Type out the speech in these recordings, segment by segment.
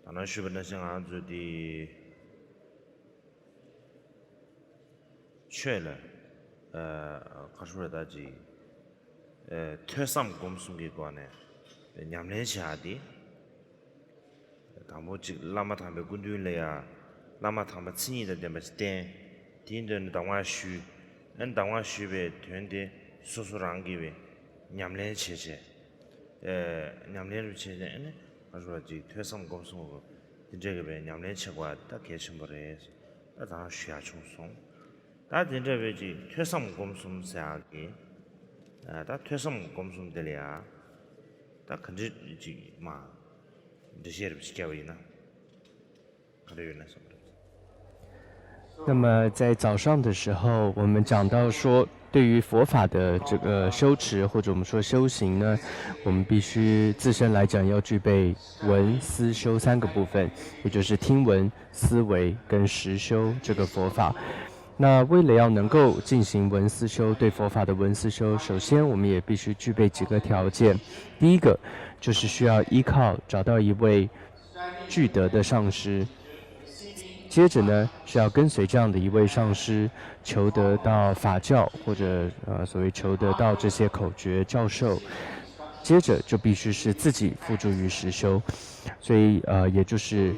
当然是不能像俺做的缺了，可是的这，特上公司给关呢，2年下的，他们这拉玛他们工作了呀，拉玛他们自己的点么是点，点的当晚修，俺当晚修呗，团的叔叔让给呗，2年前去，2年前去，呢，他说这特上公司我，这个呗2年前过，他开始不来，那当然需要轻松。다 진짜 왜지 퇴섬 검숨 사기 다 퇴섬 검숨 들이야 다 근지지 마 드시르 시켜위나 그래요나 那么在早上的时候，我们讲到说，对于佛法的这个修持或者我们说修行呢，我们必须自身来讲要具备闻思修3个部分，也就是听闻、思维跟实修这个佛法。那为了要能够进行闻思修，对佛法的闻思修，首先我们也必须具备几个条件。第一个就是需要依靠找到一位具德的上师，接着呢是要跟随这样的一位上师，求得到法教或者所谓求得到这些口诀教授，接着就必须是自己付诸于实修，所以也就是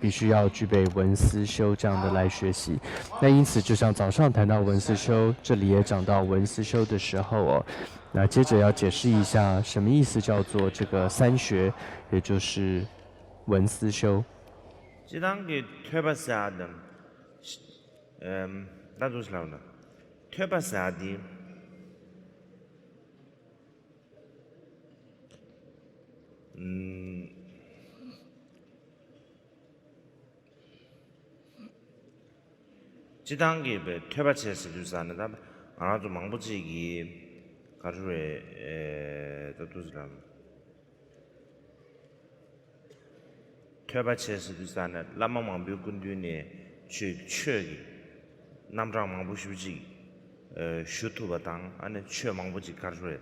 必须要具备闻思修这样的来学习。那因此就像早上谈到闻思修，这里也讲到闻思修的时候哦，那接着要解释一下什么意思叫做这个3学，也就是闻思修。这当个特别啥的，那就是了呢，特别啥的，这当个被特别切是就是呢，他啊就忙不起个，卡住嘞，这都是了。特别切是就是呢，那么忙不跟着呢去缺个，那么长忙不休息，学徒不当，安呢缺忙不起卡住嘞，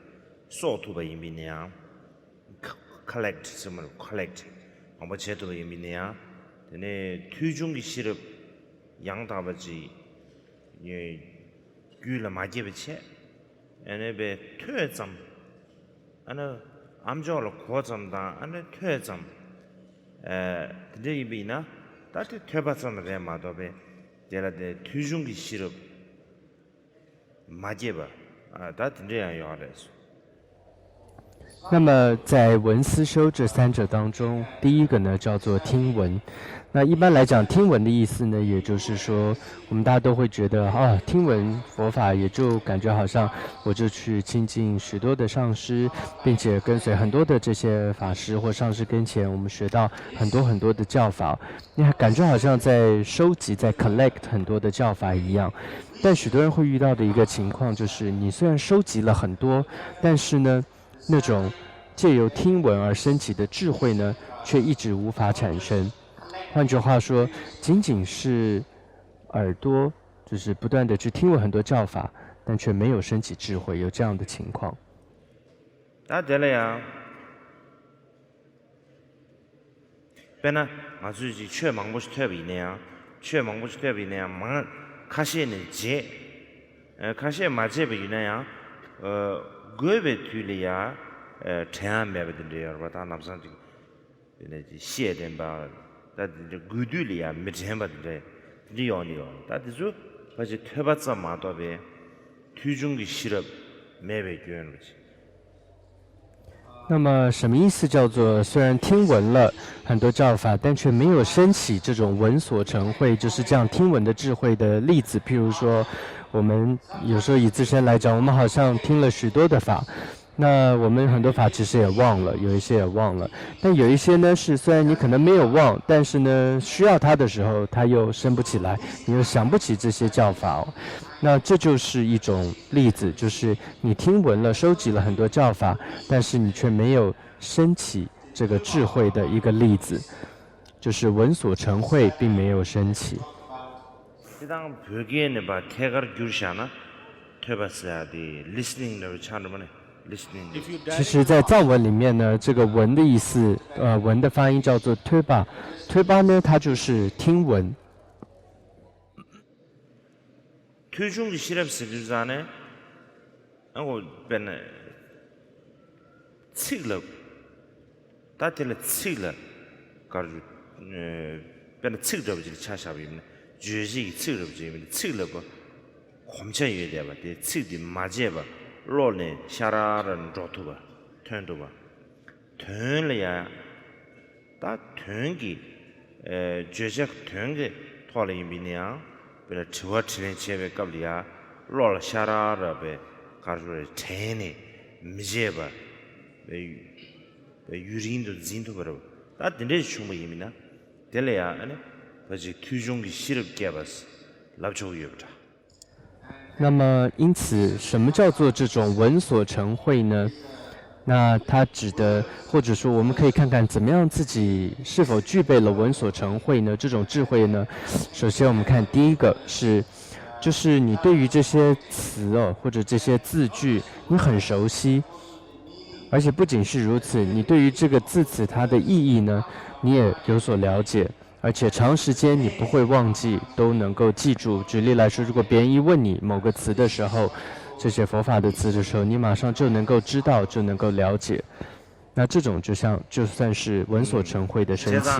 少徒不因为那样，collect 什么 collect，忙不切徒不因为那样，呢推中的些了。养大不起，也举了马街不起，那边退怎，那俺家了扩怎当，那退怎，这一边呢，但是退不怎么的嘛，都呗，这了的推中的西了马街吧，但是这样要的是。那么在闻思修这3者当中，第一个呢叫做听闻。那一般来讲，听闻的意思呢，也就是说，我们大家都会觉得听闻佛法，也就感觉好像我就去亲近许多的上师，并且跟随很多的这些法师或上师跟前，我们学到很多很多的教法，你还感觉好像在收集、在 collect 很多的教法一样。但许多人会遇到的一个情况就是，你虽然收集了很多，但是呢，那种借由听闻而升起的智慧呢，却一直无法产生。换句话说，仅仅是耳朵，就是不断的去听闻很多教法，但却没有升起智慧，有这样的情况。那对了呀，别呢，俺自己确忙不是特别那样，确忙不是特别那样，忙卡些呢接，卡些马接不那样，过别去了呀，这样没不的呀，我打那不上去，那就谢点吧。但这古代里啊，没钱吧？这样的哦，但是说，而且特别怎么到呗，推中的西了，没被卷入去。那么什么意思叫做虽然听闻了很多教法，但却没有升起这种闻所成慧，就是这样听闻的智慧的例子？譬如说，我们有时候以自身来讲，我们好像听了许多的法。那我们很多法其实也忘了，有一些也忘了，但有一些呢是虽然你可能没有忘，但是呢需要它的时候它又升不起来，你又想不起这些教法那这就是一种例子，就是你听闻了收集了很多教法，但是你却没有升起这个智慧的一个例子，就是闻所成慧并没有升起。当别个呢把泰戈尔就是啥呢？特别是啊的 listening 的唱什么呢？ listening. If you 其实，在藏文里面呢，这个文的意思，文的发音叫做推巴，推巴呢，它就是听闻。 투중기 시럽스르자네 하고 변에 칙럽 다텔 칙럽 가르 변에 칙럽지 차샤비네 주지 칙럽지 칙럽 곰차이에 대봐 대 칙디 마제바 롤네 샤라른 조토바 턴도바 턴려야 다 턴기 주적 턴게 토리미냐 베라 추와 트렌 체베 갑리아 롤 샤라라베 가르르 테네 미제바 베 유린도 진도 버러 다 딘데 shum바 이미나 델레야 아니 바지 투종기 시럽게 바스 랍초유브다 那么，因此，什么叫做这种闻所成慧呢？那它指的，或者说，我们可以看看怎么样自己是否具备了闻所成慧呢？这种智慧呢？首先，我们看第一个是，就是你对于这些词或者这些字句，你很熟悉，而且不仅是如此，你对于这个字词它的意义呢，你也有所了解。 而且长时间你不会忘记，都能够记住。举例来说，如果别人一问你某个词的时候，这些佛法的词的时候，你马上就能够知道，就能够了解。那这种就算是闻所成慧的生气。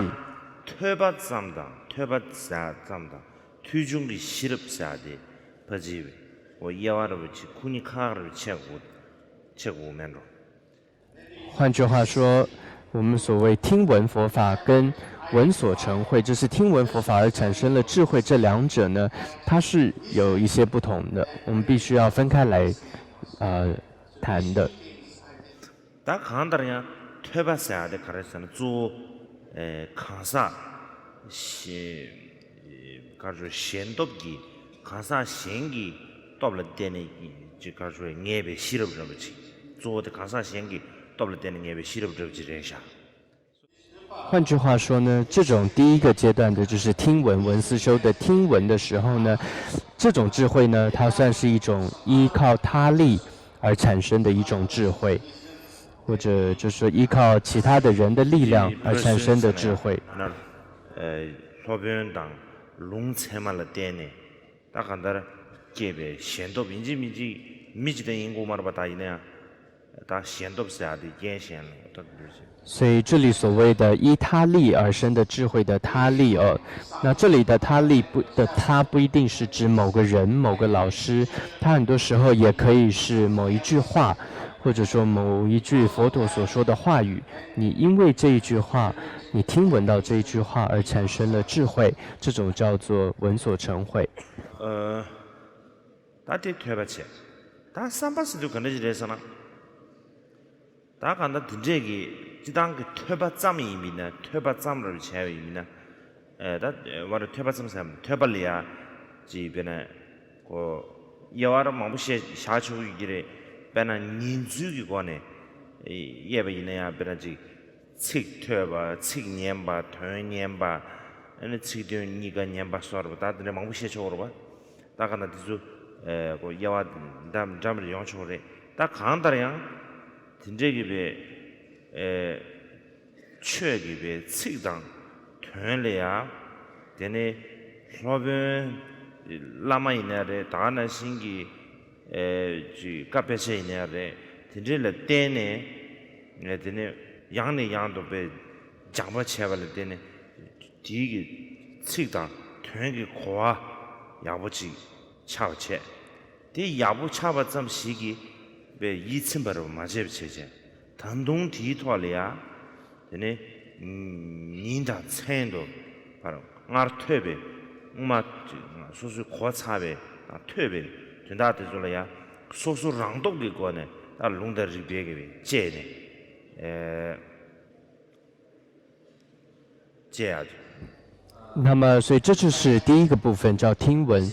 투중기 시럽사데 바지 뭐 이와르치 쿠니카르 체고면로 换句话说，我们所谓听闻佛法跟 闻所成慧，就是听闻佛法而产生了智慧，这两者呢，它是有一些不同的，我们必须要分开来，谈的。다 간다냐 퇴바사데 가르스는 주 강사 시 가르 신dob기 강사 신기 dobla 되네 지 가르 녜베 시럽저지 주데 강사 신기 dobla 되네 녜베 시럽저지 레샤 换句话说呢，这种第一个阶段的就是听闻闻思修的听闻的时候呢，这种智慧呢，它算是一种依靠他力而产生的一种智慧，或者就是说依靠其他的人的力量而产生的智慧。소변당 롱체말라 때네 딱한다 개베 현도 미지의 인고 말바다 이네야 다 현도스야데 yen시안所以这里所谓的依他力而生的智慧的他力那这里的他力他不一定是指某个人、某个老师，他很多时候也可以是某一句话，或者说某一句佛陀所说的话语。你因为这一句话，你听闻到这一句话而产生了智慧，这种叫做闻所成慧。다들 퇴바체 다 삼바스도 건너지래서나 다 간다 든제기 지당 그 퇴바짬이 이미나 퇴바짬을 제외 이미나 다 와르 퇴바짬삼 퇴발리아 지변에 고 여와르 마부시 샤추기래 배나 닌주기 관에 예베이네야 베라지 칙 퇴바 칙 년바 퇴 년바 아니 칙드 니가 년바 소르바 다들 마부시 저거로 봐 다가나 디주 고 여와 담 잠을 용초래 다 간다량 진제기베 최기베 칙당 퇴래야 되네 로벤 라마이네레 다나 신기 지 카페세이네레 진제레 때네 되네 양내 양도베 장바 채발레 되네 디기 칙당 퇴기 고아 야부지 차오체 디 야부 차바 좀 시기 왜 이층바로 맞아 체제 단동 뒤토알이야 되네 닌다 체인도 바로 나 퇴베 엄마 소수 고차베 퇴베 된다 되줄이야 소수 랑독이 거네 다 롱다리 베게 제네 제야 那么，所以这就是第一个部分，叫听闻。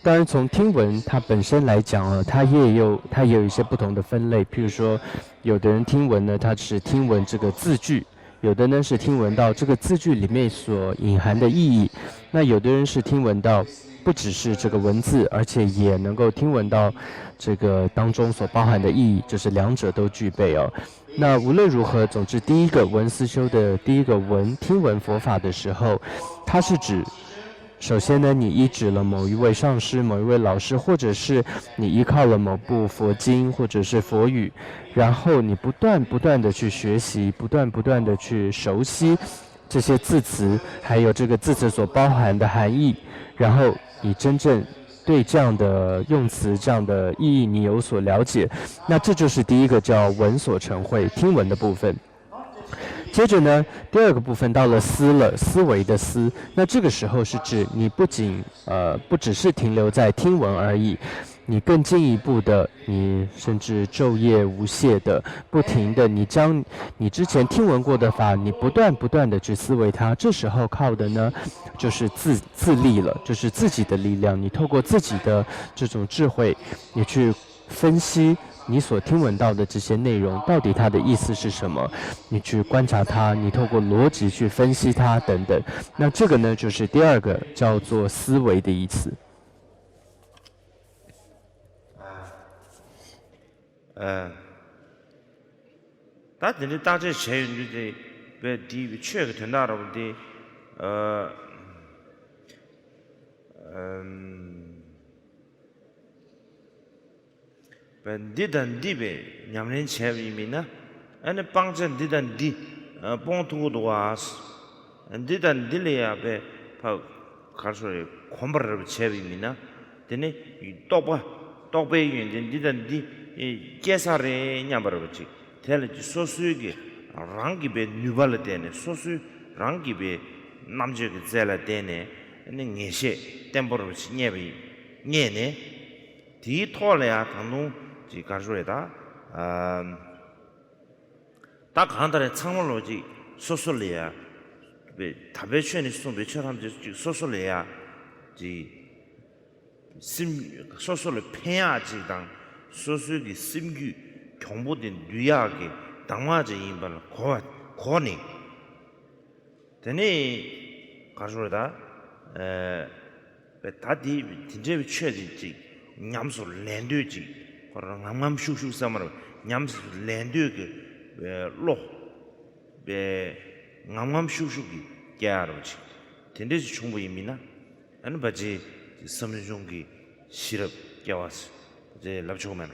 当然，从听闻它本身来讲它也有一些不同的分类。譬如说，有的人听闻呢，他是听闻这个字句；有的呢是听闻到这个字句里面所隐含的意义；那有的人是听闻到不不只是这个文字，而且也能够听闻到这个当中所包含的意义，就是两者都具备哦。那无论如何，总之第一个闻思修的第一个闻听闻佛法的时候，它是指首先呢，你依止了某一位上师、某一位老师，或者是你依靠了某部佛经或者是佛语，然后你不断的去学习，不断的去熟悉这些字词，还有这个字词所包含的含义，然后你真正对这样的用词、这样的意义你有所了解，那这就是第一个叫闻所成慧，听闻的部分。接着呢，第二个部分到了思了，思维的思，那这个时候是指你不只是停留在听闻而已，你更进一步的，你甚至昼夜无懈的，不停的，你将你之前听闻过的法，你不断的去思维它，这时候靠的呢，就是自力了，就是自己的力量，你透过自己的这种智慧，你去分析你所听闻到的这些内容，到底它的意思是什么？你去观察它，你透过逻辑去分析它等等。那这个呢，就是第二个叫做思维的意思。다 근데 다제 제윤주제 베디 최가 된다라고디 벤디단 디베 냠낸 체비미나 아니 빵전 디단 디 봉투도 와스 디단 딜리야 베파 가서에 콤버를 체비미나 되네 이 또베 윤진 디단 디 계사레 냠버르지 텔지 소수기 랑기베 뉴발데네 소수 랑기베 남제게 젤라데네 네 녜셰 템버르지 녜비 녜네 디 토레야 당노 지 가르에다 딱 한달에 창물로지 소설이야 왜 다베션이 좀 외쳐람지 소설이야 지심 소설을 패야지 당 소설이 심규 경보된 뉘야게 당화제 인발 고니 되니 가르에다 다디 진짜 취해지지 냠소 랜드지 그런 남남 슈슈 삼으로 냠스 랜드게 로베 남남 슈슈기 깨아로지 된데지 충분히미나 아니 바지 섬중기 시럽 깨왔어 이제 랍초면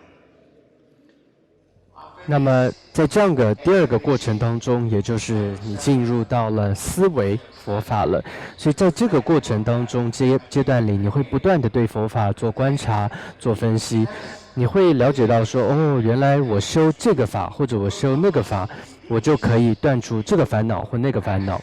那么在这样的第二个过程当中，也就是你进入到了思维佛法了，所以在这个过程当中阶段里，你会不断的对佛法做观察、做分析，你会了解到说，哦，原来我修这个法或者我修那个法，我就可以断除这个烦恼或那个烦恼。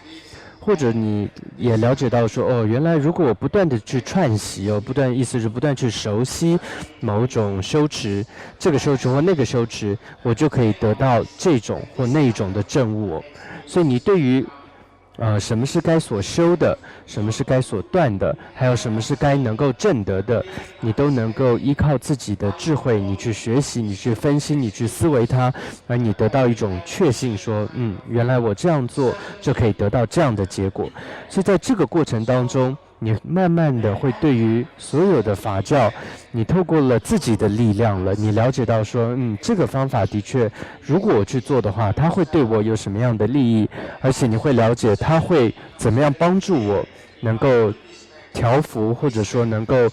或者你也了解到说，哦，原来如果我不断的去串习哦，意思是不断去熟悉某种修持，这个修持或那个修持，我就可以得到这种或那种的证悟哦。所以你对于什么是该所修的，什么是该所断的，还有什么是该能够证得的，你都能够依靠自己的智慧，你去学习，你去分析，你去思维它，而你得到一种确信说，原来我这样做就可以得到这样的结果。所以在这个过程当中，你慢慢的会对于所有的法教，你透过了自己的力量了，你了解到说，这个方法的确，如果我去做的话，它会对我有什么样的利益，而且你会了解它会怎么样帮助我能够调伏，或者说能够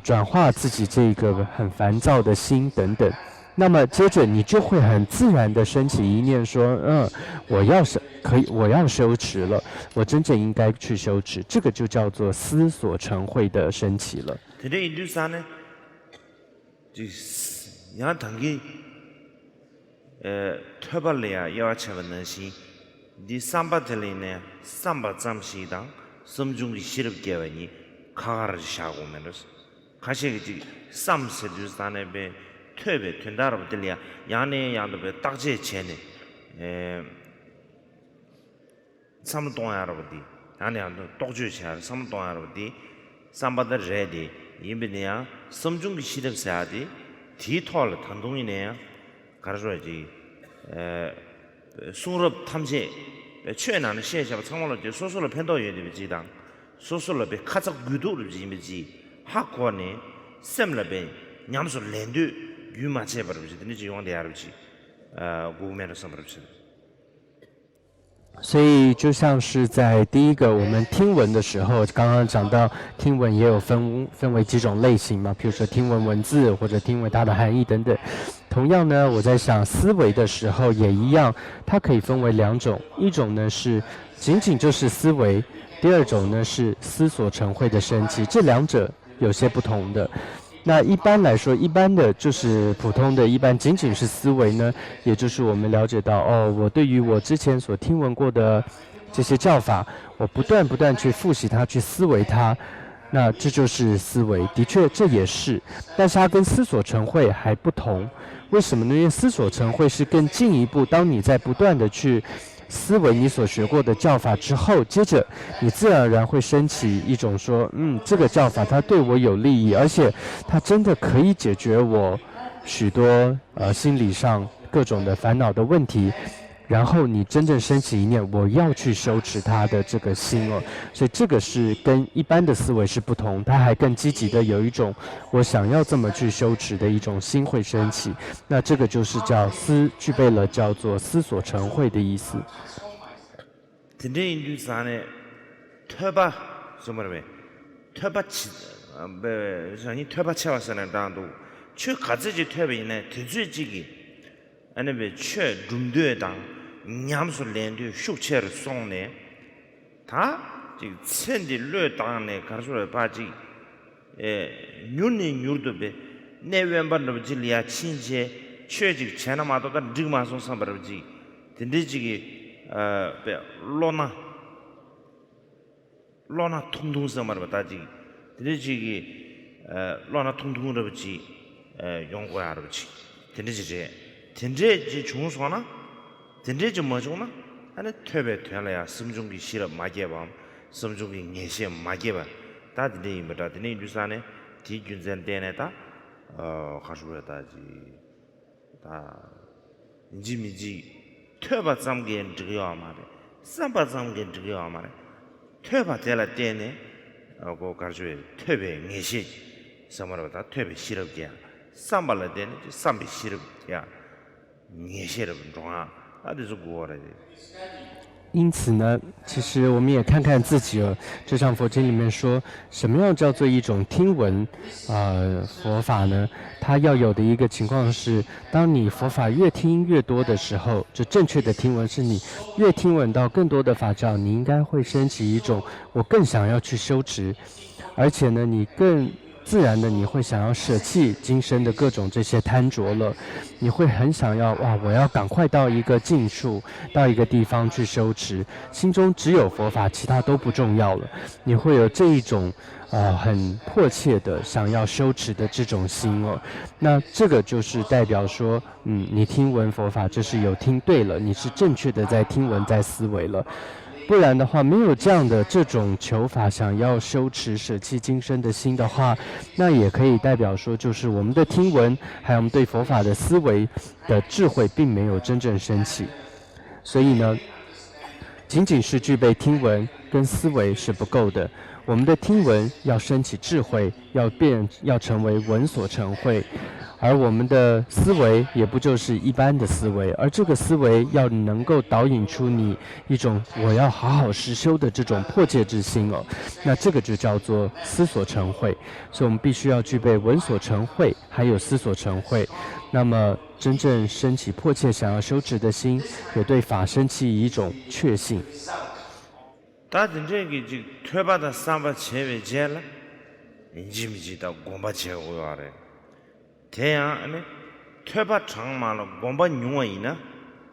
转化自己这个很烦躁的心等等。那么接着你就会很自然的升起一念说，我要修持了，我真正应该去修持，这个就叫做思所成慧的升起了。근데 인도산에 야 당기 터발래야 여와체는 디 삼바텔리네 삼바 잠시당 섬중기 시럽게와니 카가르 샤고면스 가시기 삼세주산에 베 퇴베 된다라고 들려 야네 야도베 딱제 체네 삼동야라고디 야네 야도 똑주샤 삼동야라고디 삼바더 레디 임베냐 섬중기 시럽사디 디톨 단동이네야 가르줘야지 수럽 탐제 최나는 시에샤 창원로 소소로 팬도 예디비지당 소소로 베 카작 구도를 지미지 학원에 셈라베 냠소 렌드 유마체 버르지 드니지 용데 아르지 구메로 섬버르지 所以就像是在第一个我们听闻的时候，刚刚讲到听闻也有分为几种类型嘛，比如说听闻文字或者听闻它的含义等等。同样呢，我在想思维的时候也一样，它可以分为两种，一种呢是仅仅就是思维，第二种呢是思索成慧的升起，这两者有些不同的。那一般来说，一般的就是普通的，一般仅仅是思维呢，也就是我们了解到，我对于我之前所听闻过的这些教法，我不断去复习它，去思维它，那这就是思维。的确，这也是，但是它跟思索成慧还不同。为什么呢？因为思索成慧是更进一步，当你在不断的去思维你所学过的教法之后，接着你自然而然会升起一种说，这个教法它对我有利益，而且它真的可以解决我许多心理上各种的烦恼的问题。然后你真正升起一念我要去修持它的这个心哦，所以这个是跟一般的思维是不同，它还更积极的有一种我想要这么去修持的一种心会升起，那这个就是具备了叫做思索成慧的意思。근데 인류산에 퇴바 뭐라며 퇴바치 아니 퇴바치와서는 당도 최 가지지 퇴바이네 대주지기 아니면 최 룸드에당 냠수 렌드 쇼체를 송네 다 지금 천디 르당네 가르소를 바지 뉴니 뉴르도베 내웬반도 질리아 친제 최직 제나마도가 르마송 삼바르지 딘디지기 로나 통통서 말바다지 딘디지기 로나 통통으로지 용고야로지 딘디지 중소나 딘디지 뭐죠나 아니 퇴배 퇴라야 심중기 싫어 마게밤 심중기 녜시 마게바 다디네 임다 디네 유산에 디준전 데네다 가수르다지 다 인지미지 퇴바 잠겐 저기야 말에 삼바 잠겐 저기야 말에 퇴바 될라 때네 고 가르쳐에 퇴배 녜시 서머로다 퇴배 싫어게 삼발라 때네 삼비 싫어게 녜시를 중아 아주 고어래 因此呢，其实我们也看看自己哦，就像佛经里面说，什么样叫做一种听闻佛法呢？它要有的一个情况是，当你佛法越听越多的时候，就正确的听闻是你越听闻到更多的法教，你应该会升起一种我更想要去修持，而且呢，你更自然的你会想要舍弃今生的各种这些贪着了，你会很想要我要赶快到一个境处，到一个地方去修持，心中只有佛法，其他都不重要了。你会有这一种很迫切的想要修持的这种心哦。那这个就是代表说，你听闻佛法，这是有听对了，你是正确的在听闻，在思维了。不然的话，没有这样的这种求法，想要修持舍弃今生的心的话，那也可以代表说，就是我们的听闻，还有我们对佛法的思维的智慧，并没有真正升起。所以呢，仅仅是具备听闻跟思维是不够的，我们的听闻要升起智慧，要成为闻所成慧。而我们的思维也不就是一般的思维，而这个思维要能够导引出你一种我要好好实修的这种迫切之心哦，那这个就叫做思所成慧。所以我们必须要具备闻所成慧，还有思所成慧。那么真正升起迫切想要修持的心，也对法升起一种确信。다 진짜게 지 퇴바다 삼바 제외 제라 인지미지다 곰바 제고요 아래 대야 아니 퇴바 장마로 곰바 용어이나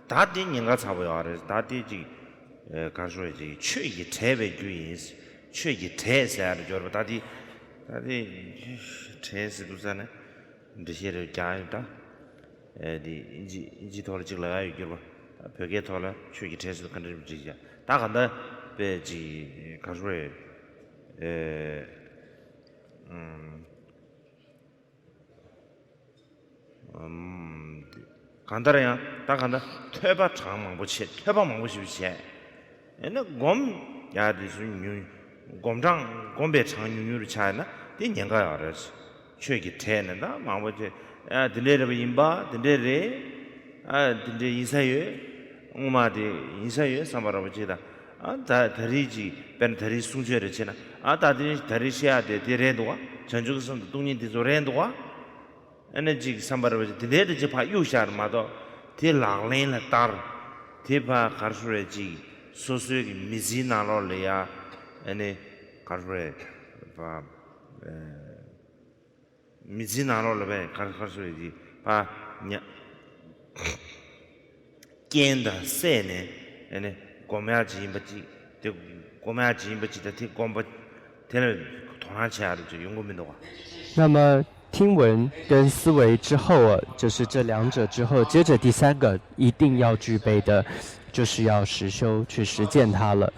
다디 인가 잡아요 아래 다디지 가서지 최기 제외 주의스 최기 대사를 저 다디 대스도잖아 근데 자유다 디 인지 돌을 찍어야 이거 벽에 돌아 최기 대스도 컨트롤지야 다 간다 베지 가수에 간다래야 다 간다 퇴바 장망부치 퇴바 망부시비치 에나 곰 야디스 곰장 곰배 장유유를 차나 디 냥가 알아지 최기 태는다 마버지 딜레르 임바 딜레레 딜레 이사예 응마디 이사예 삼바라버지다 다 다리지 벤 다리 숭죄를 지나 다들이 다리시아데 디레도와 전주선 동인디 조렌도와 에너지 삼바라버지 딜레르 지파 유샤르마도 딜랑렌라 따르 디파 가르수레지 소수의 미지나로레야 에네 가르수레 바 미지나로레 가르수레지 바 겐다 세네 에네 고매지 임바지 데 고매지 임바지 데 공부 되는 동아치아를 연구민도와 那么听闻跟思维之后就是这两者之后，接着第三个一定要具备的，就是要实修去实践它了。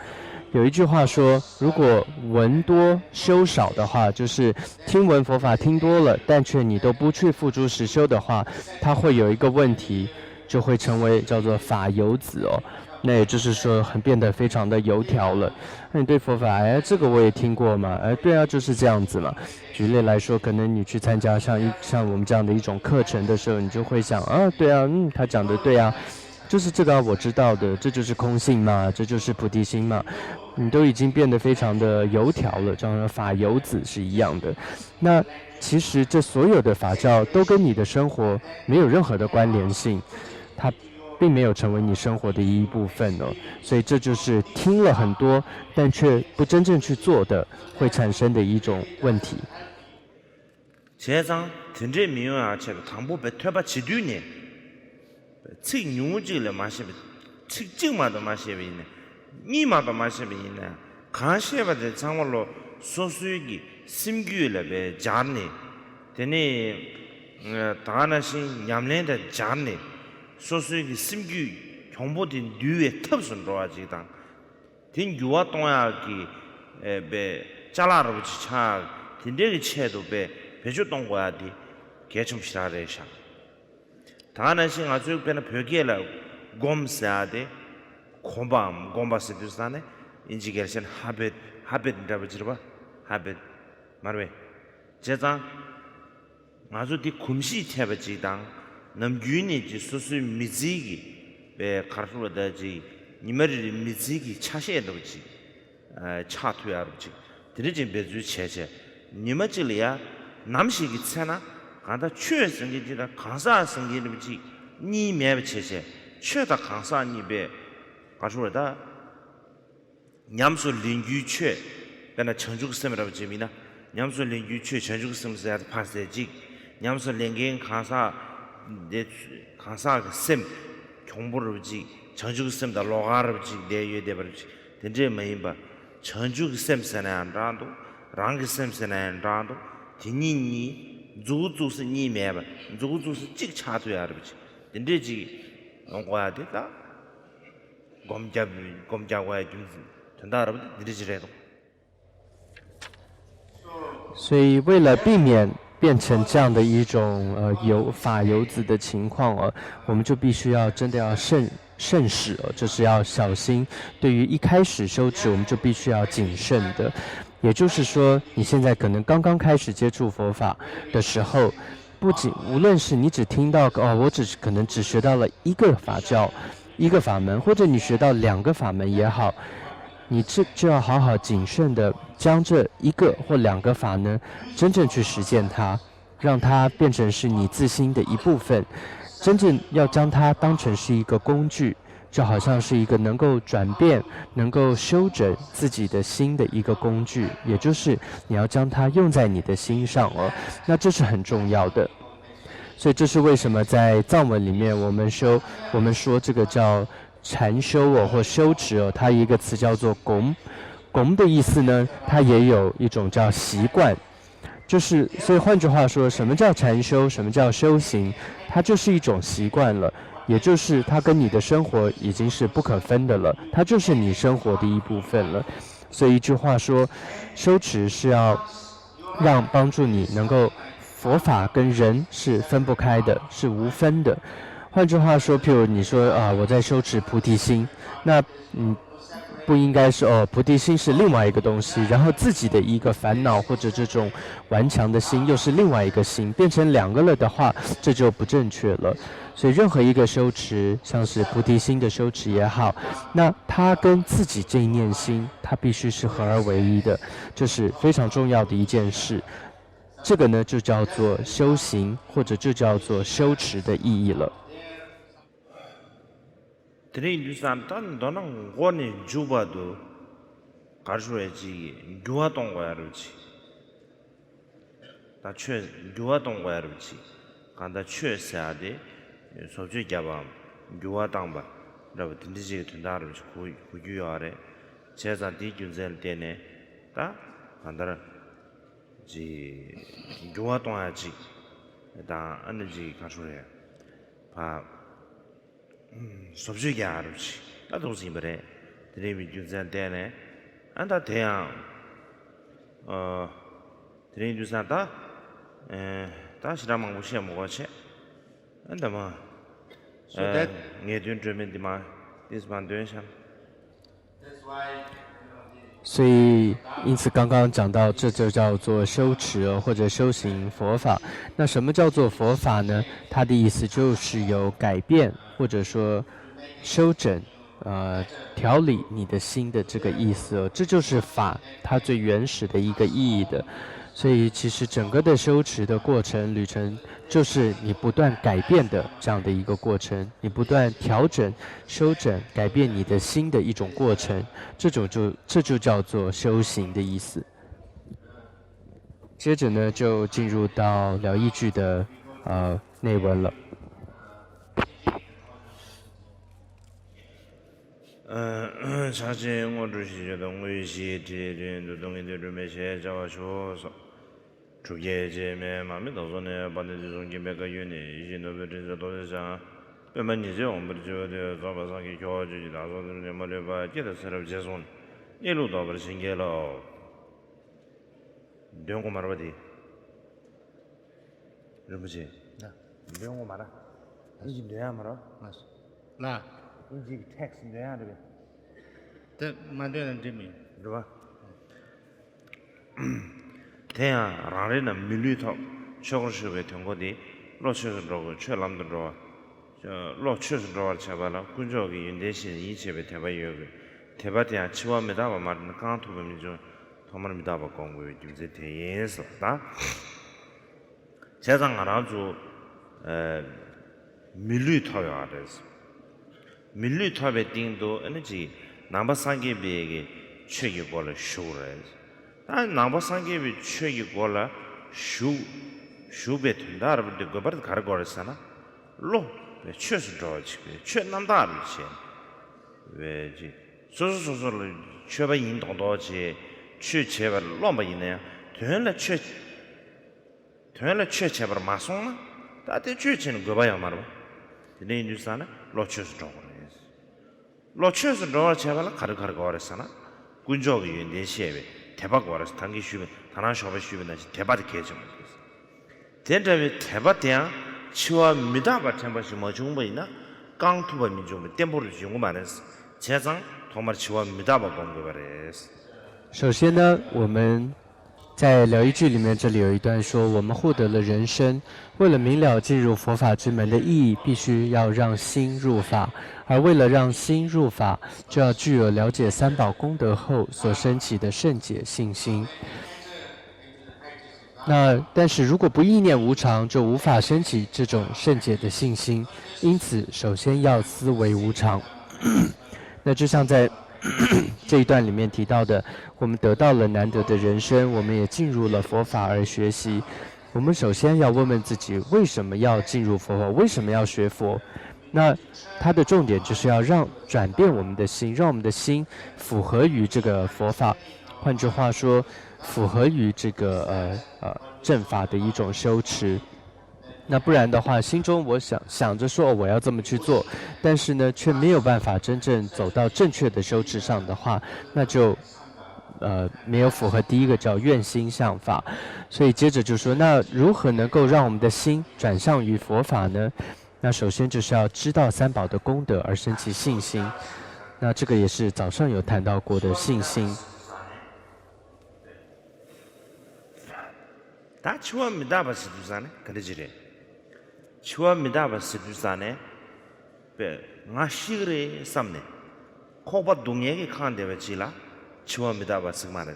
有一句话说，如果闻多修少的话，就是听闻佛法听多了，但却你都不去付诸实修的话，它会有一个问题，就会成为叫做法油子那也就是说变得非常的油条了。那你对佛法，这个我也听过嘛，对啊，就是这样子嘛。举例来说，可能你去参加像我们这样的一种课程的时候，你就会想对啊，他讲的对啊，就是这个我知道的，这就是空性嘛，这就是菩提心嘛。你都已经变得非常的油条了，这样法油子是一样的。那其实这所有的法教都跟你的生活没有任何的关联性，它并没有成为你生活的一部分所以这就是听了很多，但却不真正去做的，会产生的一种问题。제상 된제 미용아 제가 당보배 퇴바 지dü네 책 뉴지를 마시베 책증마도 마시베 있네 니마도 마시베 있네 가시에바데 정말로 소수익이 심규일에 잘네 되네 다나신 냠내데 잘네 소수익이 심규 정보된 뉴에 탑선로 아직당 된 유와 동야기 에 잘라르지 차 된데기 체도 배주 동과디 개춤시라래샤 다나신 아주 배는 벽에라 곰사데 곰바스두스다네 인지겔션 하벳이라고 지르바 하벳 말왜 제자 아주 디 곰시 태버지당 남균이지 수수 미지기 배 가르르다지 니머리 미지기 차셰도지 차투야르지 드리진 배주 체제 니머질이야 남식이 차나 간다 최성기지다 강사 성기르지 니 매체제 최다 강사 니베 가르르다 냠수 링규최 배나 청죽섬이라고 지미나 냠수 링규최 청죽섬에서 파세지 냠수 링겐 강사 내 강사 셈 경보르지 청죽섬다 로가르지 내유대버지 된제 메인바 청죽섬선한라도 랑기섬선한라도 디니니 주주스 니메바 주주스 찍차도야르지 된제지 ongo야 됐다 곰자와의 좀 전다 여러분 느리지래도 所以为了避免变成这样的一种法油子的情况我们就必须要真的要慎始就是要小心。对于一开始修持，我们就必须要谨慎的。也就是说，你现在可能刚刚开始接触佛法的时候，不仅无论是你只听到我可能只学到了一个法教、一个法门，或者你学到2个法门也好，你就要好好谨慎的将这1个或2个法呢，真正去实践它，让它变成是你自心的一部分，真正要将它当成是一个工具，就好像是一个能够转变、能够修整自己的心的一个工具，也就是你要将它用在你的心上那这是很重要的。所以这是为什么在藏文里面我们说这个叫禅修或修持它一个词叫做拱的意思呢，它也有一种叫习惯，就是所以换句话说，什么叫禅修，什么叫修行，它就是一种习惯了，也就是它跟你的生活已经是不可分的了，它就是你生活的一部分了。所以一句话说，修持是要帮助你能够佛法跟人是分不开的，是无分的。换句话说，譬如你说我在修持菩提心，那不应该是菩提心是另外一个东西，然后自己的一个烦恼或者这种顽强的心又是另外一个心，变成两个了的话，这就不正确了。所以任何一个修持，像是菩提心的修持也好，那它跟自己这一念心，它必须是合而为一的，这是非常重要的一件事。这个呢就叫做修行，或者就叫做修持的意义了。드레인주산 단 너는 원이 주바도 가르쳐야지 교화동 거야 그렇지 나최 교화동 거야 그렇지 간다 최세야데 소주 잡아 교화당 봐 라고 든지지 된다 그렇지 구유하래 제자 디준zel 때네 다 간다라 지 교화동 하지 다 안지 가르쳐야 봐 sobju ya ruchi ta do sin bare de mi ju zan de ne anda de ya de ju san ta ta shira mang bu xie mo go che anda ma so that nge dun zhe men di ma this one dun shan 所以，因此刚刚讲到，这就叫做修持或者修行佛法。那什么叫做佛法呢？它的意思就是有改变或者说修整、调理你的心的这个意思。这就是法，它最原始的一个意义的。所以，其实整个的修持的过程旅程，就是你不断改变的这样的一个过程，你不断调整、修整、改变你的心的一种过程，这就叫做修行的意思。接着呢，就进入到疗愈句的内文了。사실 오늘 시저동 의시 제전도 동의들 매세 잡아줘서 주계제매 마음에 더선에 받는 종기매가 윤이 이진노베르서 도대상 빼만이죠 엄버저데 잡아상기 교주지 나서는 말해봐 제대로 제손 일로도 버 신게로 병고 말아봐디 여보지 나 병고 말아 이제 내야 말아 맞아 나 이제 텍스트 내야 돼 때 만드는 데미 그봐 대야 라레는 밀리터 쇼거시베 통고디 로셔로 최람들로 저 로셔로 잡아라 군적이 인대신 이체베 대바여 대바대야 치와메다 말은 강토범이죠 도마르미다 바공고 이제 대예스다 세상 알아주 밀리터야 알았어 밀리터베 띵도 에너지 남바상게베게 최기 걸어 쇼레스 난 남바상게베 최기 걸어 슈베 된다르데 거버 가르거르잖아 로 최스 저지 최 남다르지 왜지 소소소소를 최바 인동도지 최 제발 로마 있네 되는 최 제발 마송나 다들 최치는 거 봐야 말어 네 뉴스나 로치스 저거 로치스 저거 제발 가르거르잖아 군적이 내시에 대박 와서 단기 쉬면 다나 셔베 쉬면 대박이 개정 된다면 대박이야 치와 미다바 템버시 뭐 좋은 거 있나 강투바 민족 템버를 주고 말했어 제장 정말 치와 미다바 본거 그랬어 首先呢，我们在疗愈句里面，这里有一段说，我们获得了人生，为了明了进入佛法之门的意义，必须要让心入法，而为了让心入法，就要具有了解三宝功德后所升起的圣解信心。但是如果不意念无常，就无法升起这种圣解的信心。因此，首先要思维无常。那就像在这一段里面提到的，我们得到了难得的人生，我们也进入了佛法而学习。我们首先要问问自己，为什么要进入佛法？为什么要学佛？那它的重点就是要转变我们的心，让我们的心符合于这个佛法。换句话说，符合于这个正法的一种修持。那不然的话，心中我想着说我要这么去做，但是呢，却没有办法真正走到正确的修持上的话，那就没有符合第一个叫愿心向法。所以接着就说，那如何能够让我们的心转向于佛法呢？那首先就是要知道三宝的功德而生起信心。那这个也是早上有谈到过的信心。 다 치와 미다바 시두산에 그러지래 치와 미다바 시두산에 베 나시그레 삼네 코바 동예게 칸데베 지라 치와 미다바 스마레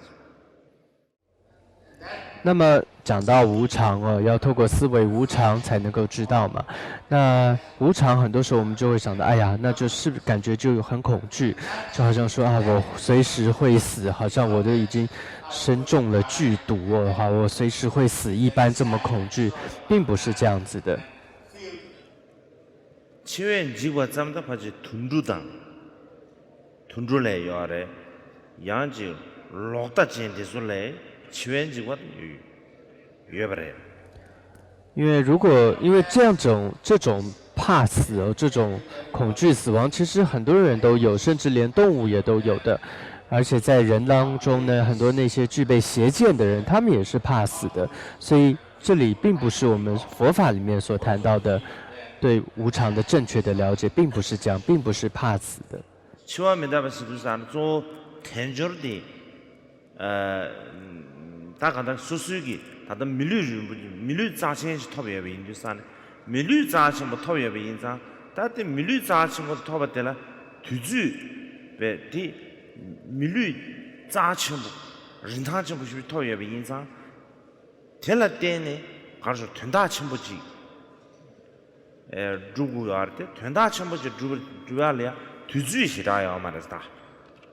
那么讲到无常哦，要透过思维无常才能够知道嘛。那无常很多时候我们就会想到，哎呀，那就是感觉就很恐惧，就好像说啊，我随时会死，好像我都已经身中了剧毒哦，好，我随时会死一般这么恐惧，并不是这样子的。 치외 지과 잠다 파지 둔두당 둔줄래 요아래 양지 록다 진디술래 치외 지과 유여버려 因为这种怕死哦，这种恐惧死亡，其实很多人都有，甚至连动物也都有的。而且在人当中呢，很多那些具备邪见的人，他们也是怕死的。所以这里并不是我们佛法里面所谈到的对无常的正确的了解，并不是这样，并不是怕死的。 치와 미다바 시두산 조 텐저디 다가다 수수기 다다 밀류 자신이 톱여베 인주산 밀류 자신 뭐 톱여베 인자 다데 밀류 자신 뭐 톱었대라 뒤주 베디 밀류 자신 뭐 린타진 뭐 톱여베 인자 텔라 때네 가서 된다 침보지 주구야르테 된다 침보지 주야리야 뒤주이 시다야 말했다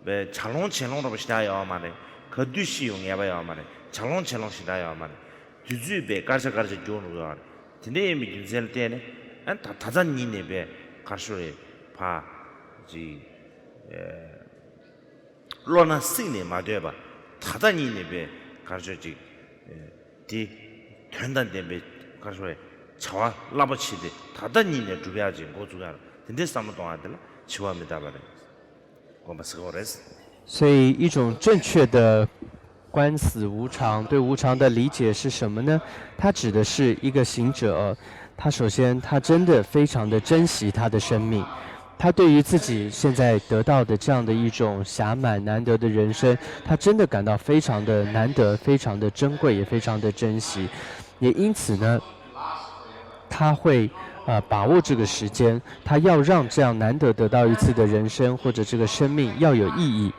왜 잘롱체롱으로 시다야 말해 거두시 용해봐야 말해 잘롱체롱 시다야 말해 뒤주이 배 가서 좋은 거 근데 이미 인생 때는 안 다자니네 배 가서에 봐지 로나 쓰네 맞아봐 다자니네 배 가서지 디 된다는데 배 가서에 차와 라버치데 다자니네 주배하지 고주가 근데 싸움 동안들 所以，一种正确的观死无常，对无常的理解是什么呢？它指的是一个行者，他首先他真的非常的珍惜他的生命，他对于自己现在得到的这样的一种暇满难得的人生，他真的感到非常的难得，非常的珍贵，也非常的珍惜，也因此呢，他会。把握这个时间，他要让这样难得得到一次的人生或者这个生命要有意义。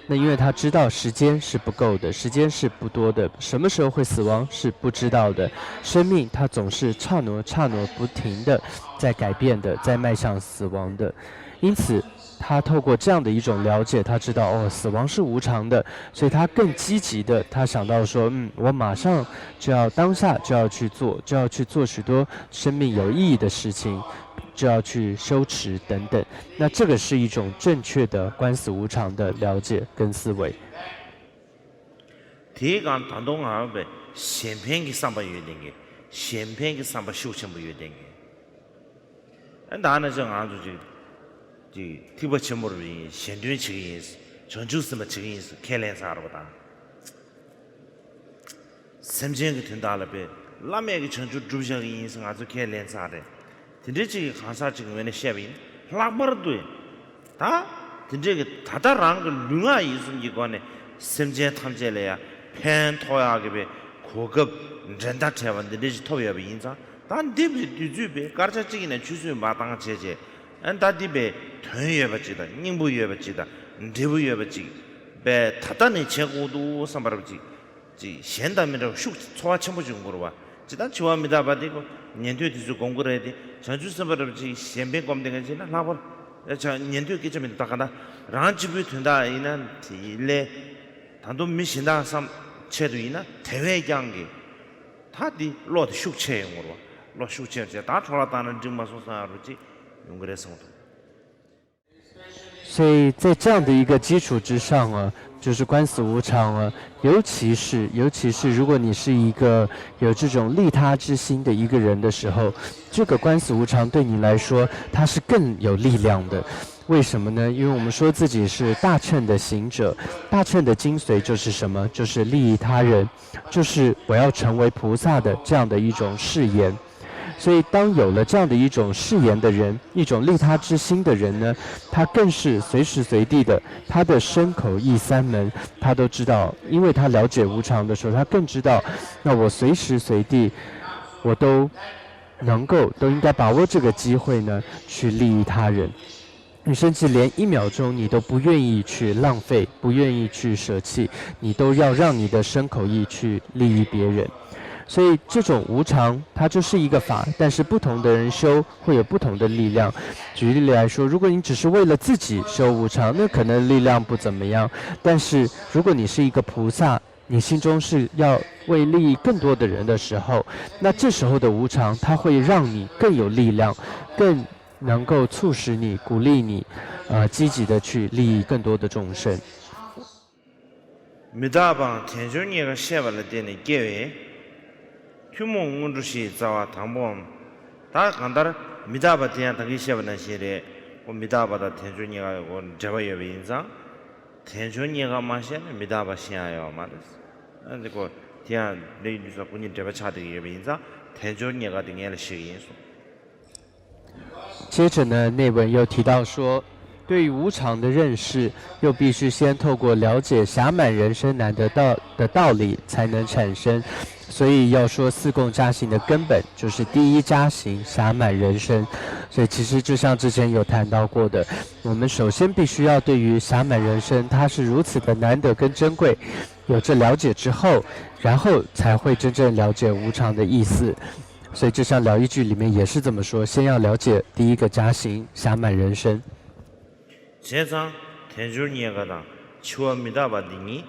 那因为他知道时间是不够的，时间是不多的，什么时候会死亡是不知道的。生命它总是刹那不停的在改变的，在迈向死亡的。因此，他透过这样的一种了解，他知道哦，死亡是无常的，所以他更积极的，他想到说，我马上就要当下就要去做许多生命有意义的事情，就要去修持等等。那这个是一种正确的观死无常的了解跟思维。第一个当中啊，被先偏给上班约定的，先偏给上班修行不约定的。当然这俺就。 티버 침모르비 현존 측이 전주스마 측이 켈렌사르보다 semjeng tendalabe lamege changju drujang yin sang azu ke len sa de tinde chi khasa chi ngene shebin lakbar du ta tinde ge tada rang lunga yi sum gi gone semjeng thamje le ya pen thoya ge be 고급 renda chewan de ji thoya be yin sa dan de be du ju be garcha chi ne chu su ma dang che je an da di be thön ye ba chi da ning bu ye ba chi da de bu ye ba chi be tada ne che gu du sam ba chi 지 현담이라고 슉 초와 첨부 준 거로 와. 지단 좋아합니다. 받이고 년도에 뒤서 공부를 해야 돼. 전주 선발지 현변 검den가지나 라버. 저 년도에 끼점이 딱하다. 란집이 된다. 이는 일레 단도 미신다 삼 체도이나 대회 경기. 다디 로드 슉체용으로 와. 로 슉체 다 돌아다는 증마소사로지 용거래서 所以在这样的一个基础之上啊，就是观死无常啊，尤其是如果你是一个有这种利他之心的一个人的时候，这个观死无常对你来说它是更有力量的。为什么呢？因为我们说自己是大乘的行者，大乘的精髓就是什么？就是利益他人，就是我要成为菩萨的这样的一种誓言。所以当有了这样的一种誓言的人，一种利他之心的人呢，他更是随时随地的，他的身口意三门他都知道，因为他了解无常的时候，他更知道，那我随时随地我都应该把握这个机会呢，去利益他人。你甚至连1秒钟你都不愿意去浪费，不愿意去舍弃，你都要让你的身口意去利益别人。所以这种无常它就是一个法，但是不同的人修会有不同的力量。举例来说，如果你只是为了自己修无常，那可能力量不怎么样，但是如果你是一个菩萨，你心中是要为利益更多的人的时候，那这时候的无常它会让你更有力量，更能够促使你、鼓励你，积极的去利益更多的众生。미다방 텐조니가 셰발라 되네 게웨 휴몽 운주시 자와 당봉 다 간다라 미다바 대한 당기 셰발나 시레 미다바다 텐조니가 온 제바여 인자 텐조니가 마시네 미다바 시야요 말스 안데고 대한 레이디서 군인 제바 차득이 인자 텐조니가 등에를 시기인수 接着呢，内文又提到说，对于无常的认识，又必须先透过了解暇满人生难得到的道理才能产生。所以要说四供加行的根本，就是第一加行暇满人生。所以其实就像之前有谈到过的，我们首先必须要对于暇满人生它是如此的难得跟珍贵，有这了解之后，然后才会真正了解无常的意思。所以就像疗愈句里面也是这么说，先要了解第一个加行暇满人生。세상 텐조니가다 추어미다바딩이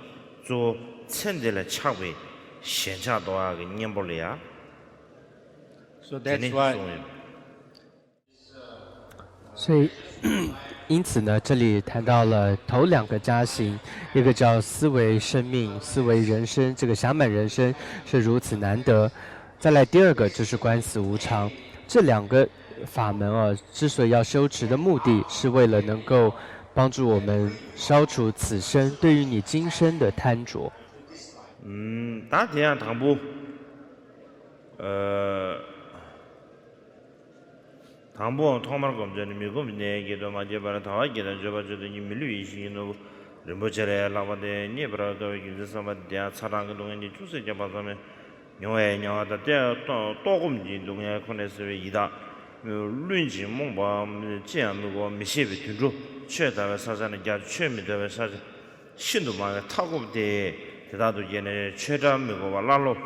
조 천델의 차위 현차도하게 님볼이야. So that's why. 所以因此呢，这里谈到了头2个加行，一个叫思维生命、思维人生，这个暇满人生是如此难得。再来第2个就是观死无常，这2个法门之所以要修持的目的是为了能够帮助我们消除此生对于你今生的贪着。다대한 당부 당부 통말 검전이 미금 내게도 맞아봐라 다와게다 저바저도 이밀류 이시노 르모제레 라바데 니브라도 기즈사마데 차랑 동안이 주세 잡아서면 녀에 녀하다 또금지 동에 코네스 이다 륜지 몽바 제안고 미시비 튜루 최다의 사자는 자 최미다의 사자 신도만 타고데 대다도 얘네 최자미고 라로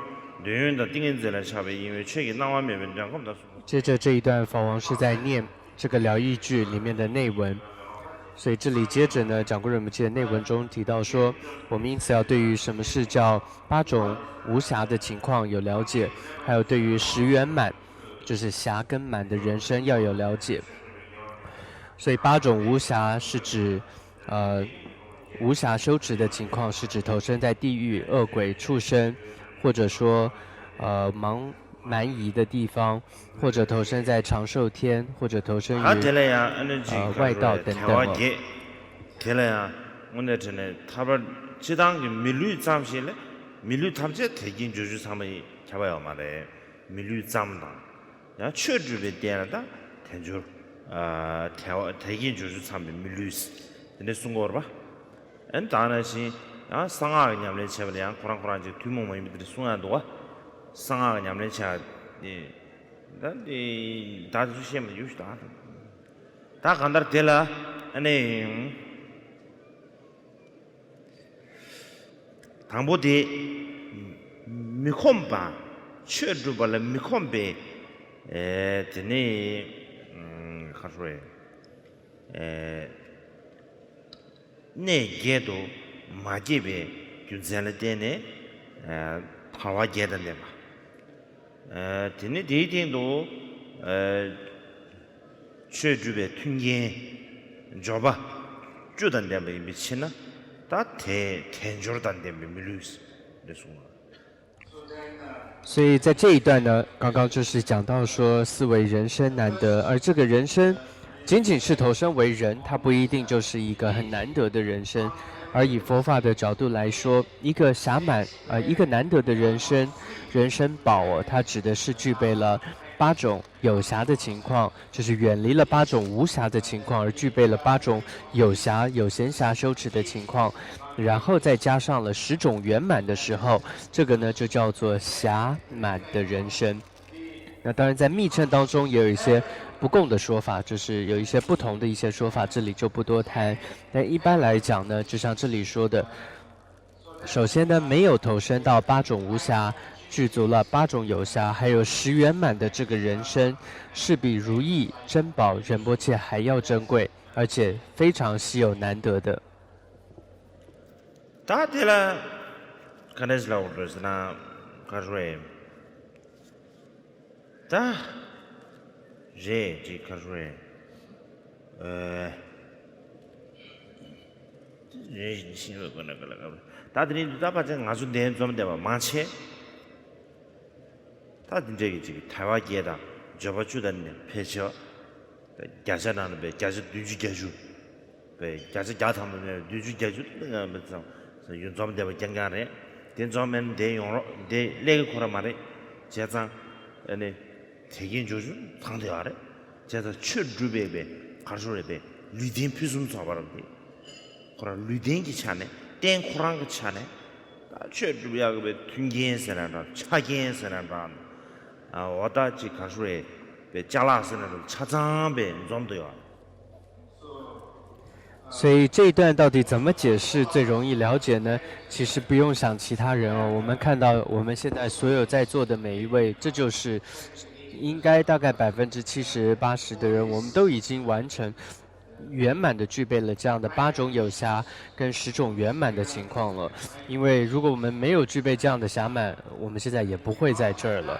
뇌윤的丁子来差别因为确给那外面文章根本接着这一段法王是在念这个疗愈句里面的内文，所以这里接着呢，讲过人们记的内文中提到说，我们因此要对于什么是叫8种无暇的情况有了解，还有对于10圆满，就是暇跟满的人生要有了解。所以8种无暇是指无暇修持的情况，是指投身在地狱、恶鬼、畜生，或者说蛮夷的地方，或者投身在长寿天，或者投身于外道等等。대래야 오늘 전에 탑을 지당 밀류 잠실에 밀류 탑제 대긴 주주 삼이 잡아요 말에 밀류 잠다 야 최주에 대하다 대주 대긴 주주 삼이 밀류스 근데 순거로 봐 엔다나시 아 상아 냠래 쳐버려 코랑코랑지 뒤몸이 밑에 순간도가 상아 냠래 쳐 이 다들 수시면 유시다 다 간다 될라 아니 당보디 미콤바 최주발라 미콤베 드니 가서에 네게도 마제베 균zel레데네 파와게던데 봐 드니 데이팅도 최주베 튕게 줘봐 주던데 미치나所以在这一段呢，刚刚就是讲到说思维人生难得，而这个人生仅仅是投身为人，它不一定就是一个很难得的人生。而以佛法的角度来说，一个暇满一个难得的人生宝它指的是具备了8种有暇的情况，就是远离了8种无暇的情况，而具备了8种有暇、有闲暇修持的情况，然后再加上了10种圆满的时候，这个呢就叫做暇满的人生。那当然，在密乘当中也有一些不共的说法，就是有一些不同的一些说法，这里就不多谈。但一般来讲呢，就像这里说的，首先呢，没有投身到8种无暇，具足了8种有暇，还有10圆满的这个人生，是比如意、珍宝、仁波切还要珍贵，而且非常稀有难得的。다 되라 가네스라고 그러잖아. 가르에 다 제지 가르에 제 신을 거나 걸어 다들이 다바자 아주 내좀 되면 많지 다들 저기 타와기에다 접어주던 폐셔 가자나는 배 가자 뒤지 가주 배 가자 가타면 뒤지 가주 내가 무슨 윤좀 되면 경가래 된좀면 대용으로 대 레그 코라 말에 제가 아니 대긴 조주 상대하래 제가 추르베베 가르소레베 리딘 피숨 잡아라데 코라 리딘기 차네 땡 코랑기 차네 추르비야게 튕긴세나라 차긴세나라 아 와다지 가르소레 베 잘라스는 차장베 좀도요 所以这一段到底怎么解释最容易了解呢？其实不用想其他人哦，我们看到我们现在所有在座的每一位，这就是应该大概70%、80%的人，我们都已经完成圆满的具备了这样的8种有暇跟10种圆满的情况了。因为如果我们没有具备这样的暇满，我们现在也不会在这儿了。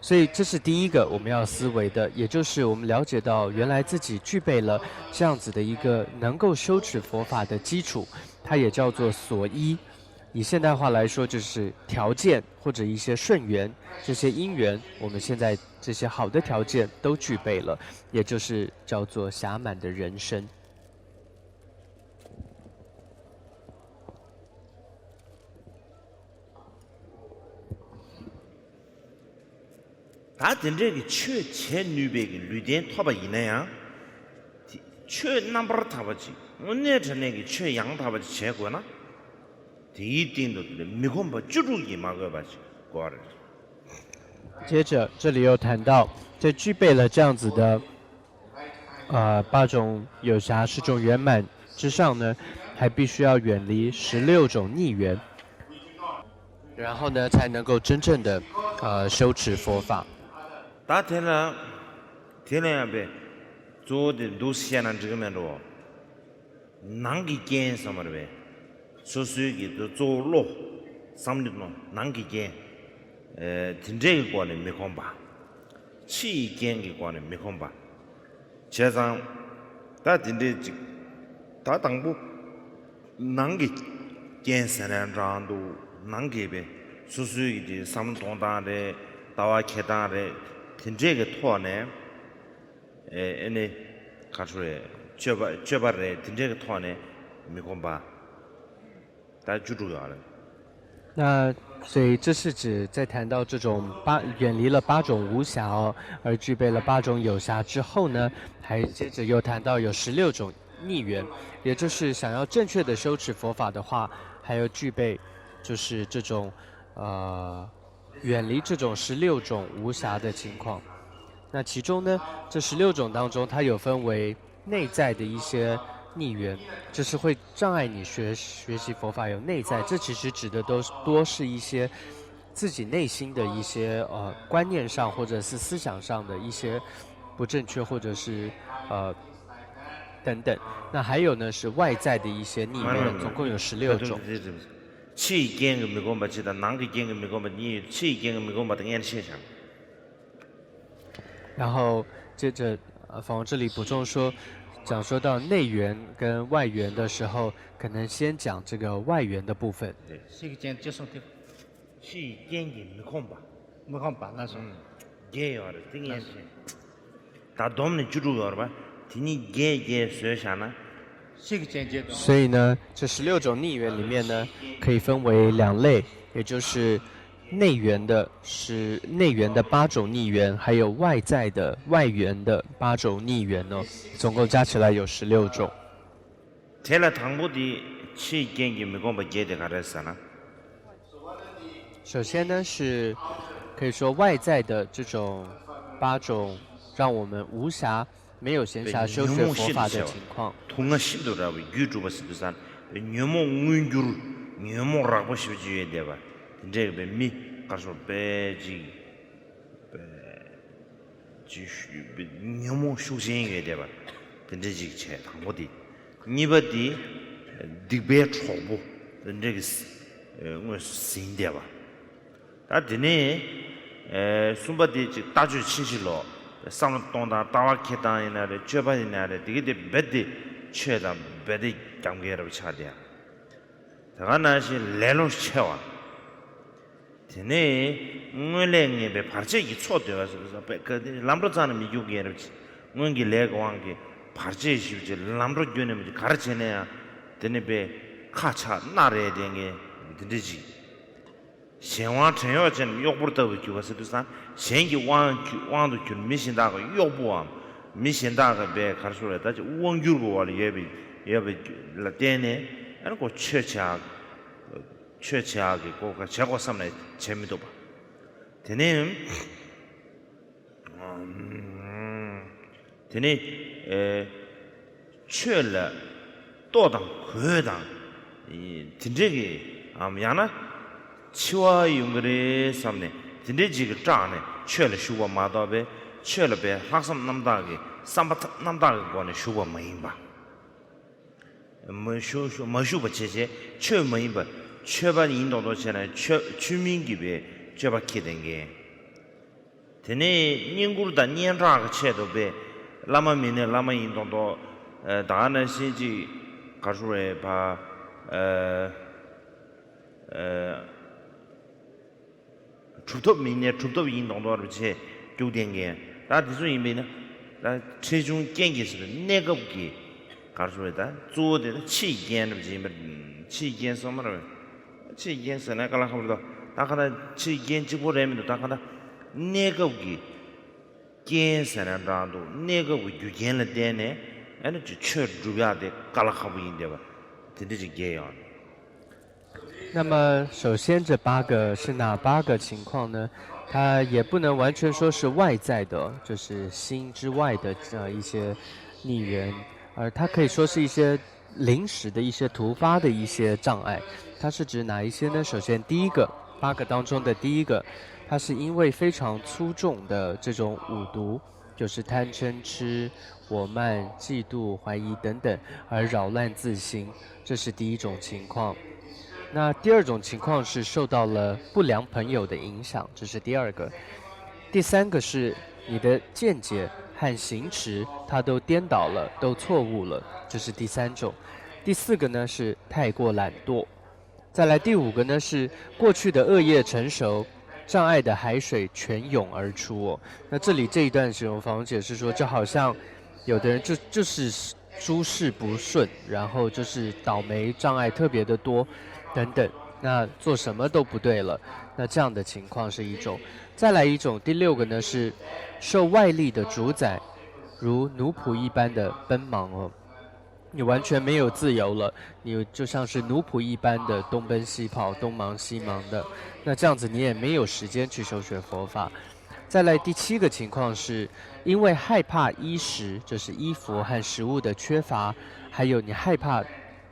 所以这是第一个我们要思维的，也就是我们了解到原来自己具备了这样子的一个能够修持佛法的基础，它也叫做所依。以现代化来说，就是条件或者一些顺缘，这些因缘，我们现在这些好的条件都具备了，也就是叫做暇满的人生。다 된저기 최제 뉴백이 류된 토바 이내야 최 넘버 타바지 언제 전에기 최양 타바지 제거나 디딩도 미콤바 주루기 막아바지 거를 接着这里又谈到，在具备了这样子的8种有暇10种圆满之上呢，还必须要远离16种逆缘，然后呢才能够真正的修持佛法。 다 되나 배 조데 도시야난 지금에로 난기 게임서 말베 소수기 도 조로 삼리노 난기 게임 진제기 관에 메콤바 치 게임기 관에 메콤바 제상 다 진데 다 당부 난기 게임서는 라도 난기베 소수기 삼동다데 다와 계단에 진제게 토하네 에네 가수에 쥐바레 진제게 토하네 미콤바 다 주루야 那所以这是指在谈到这种远离了8种无暇哦，而具备了8种有暇之后呢，还接着又谈到有16种逆缘，也就是想要正确的修持佛法的话，还要具备就是这种远离这种16种无暇的情况。那其中呢，这16种当中，它有分为内在的一些逆缘，就是会障碍你学习佛法有内在，这其实指的多是一些自己内心的一些观念上或者是思想上的一些不正确，或者是等等。那还有呢是外在的一些逆缘，总共有16种。 气见个没讲把知道，哪个见个没讲把你气见个没讲把等眼现象。然后接着法王这里补充说，讲说到内缘跟外缘的时候，可能先讲这个外缘的部分。气见就是这个，气见个没讲吧，没看把那时候，见要的等眼现。他懂你记住要吧？听你见说啥呢？ 气见见。所以呢，这16种逆缘里面呢，可以分为2类，也就是内缘的8种逆缘，还有外在的外缘的8种逆缘呢，总共加起来有16种。 테라 당보디 치 겐기 미공바 게데 가르사나 首先呢是可以说外在的这种8种让我们无暇没有闲暇修学佛法的情况。 통가 신도라고 유튜버스도산 녀모 응ün규 녀모 라고 싶지에 대바 이제 미 가서 배지 지슈 녀모 쇼생에 대바 근데 지체 당보디 니버디 딕베 초보 근데 뭐 신대바 다드네 숨바디 따주 친실로 상동다 따와케다이나레 쮸바이나레 되게 베디 쮸다 베디 감게로 차디야 다가나시 레로 쮸와 드네 응을랭에 베 파르제기 초되어서 그 람로자는 미국에로 응기 레고왕게 파르제시지 람로 균에 가르치네야 드네 베 카차 나레 댕게 드디지 先王陈耀真要不得为就个是啥？先给王都去没现大个要不啊？没现大个别看出来，但是王有个话也被了点呢，那个确切个个结果上来前面多吧？天天确了多当可当，听这个啊，么样呢？ 치와 용거래 삼네 근데 지금 짜네 쳐를 쉬고 마다베 쳐를베 학습 남다게 삼바트 남다게 거네 쉬고 마인바 뭐쇼쇼 마슈바 제제 쳐 마인바 쳐바 인도도 전에 주민기베 저바키 된게 되네 닝구르다 년자가 쳐도베 라마미네 라마 인도도 다나 시지 가수에 바 주톱 민네 주톱 인동도로 제 교den게 다 디수이메나 다 최종 경기스 내급기 가르소에다 조데 치견을 지면 치견 소마를 치견스나 갈라하고도 다가다 치견 지고래면도 다가다 내급기 견스나라도 내급기 유견을 되네 아니 저 주야데 갈라하고인데바 되지 게요 那么，首先这8个是哪8个情况呢？它也不能完全说是外在的，就是心之外的一些逆缘，而它可以说是一些临时的一些突发的一些障碍。它是指哪一些呢？首先，第一个8个当中的第一个，它是因为非常粗重的这种5毒，就是贪嗔痴、我慢、嫉妒、怀疑等等，而扰乱自心，这是第一种情况。 那第二种情况是受到了不良朋友的影响，这是第二个。第三个是你的见解和行持它都颠倒了，都错误了，这是第三种。第四个呢是太过懒惰。再来第5个呢是过去的恶业成熟，障碍的海水泉涌而出哦。那这里这一段形容方解释说，就好像有的人就是诸事不顺，然后就是倒霉障碍特别的多。 等等，那做什么都不对了，那这样的情况是一种。再来一种，第6个呢是受外力的主宰，如奴仆一般的奔忙哦，你完全没有自由了，你就像是奴仆一般的东奔西跑、东忙西忙的，那这样子你也没有时间去修学佛法。再来第7个情况是，因为害怕衣食，就是衣服和食物的缺乏，还有你害怕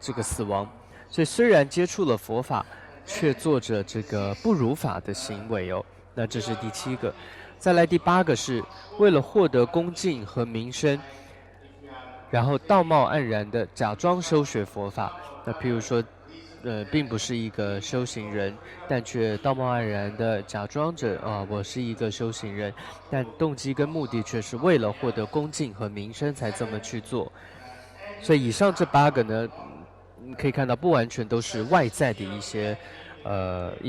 这个死亡。 所以虽然接触了佛法，却做着这个不如法的行为哦。那这是第7个。再来第8个是为了获得恭敬和名声，然后道貌岸然的假装修学佛法。那譬如说，并不是一个修行人，但却道貌岸然的假装着我是一个修行人，但动机跟目的却是为了获得恭敬和名声才这么去做。所以以上这8个呢。 可以看到，不完全都是外在的一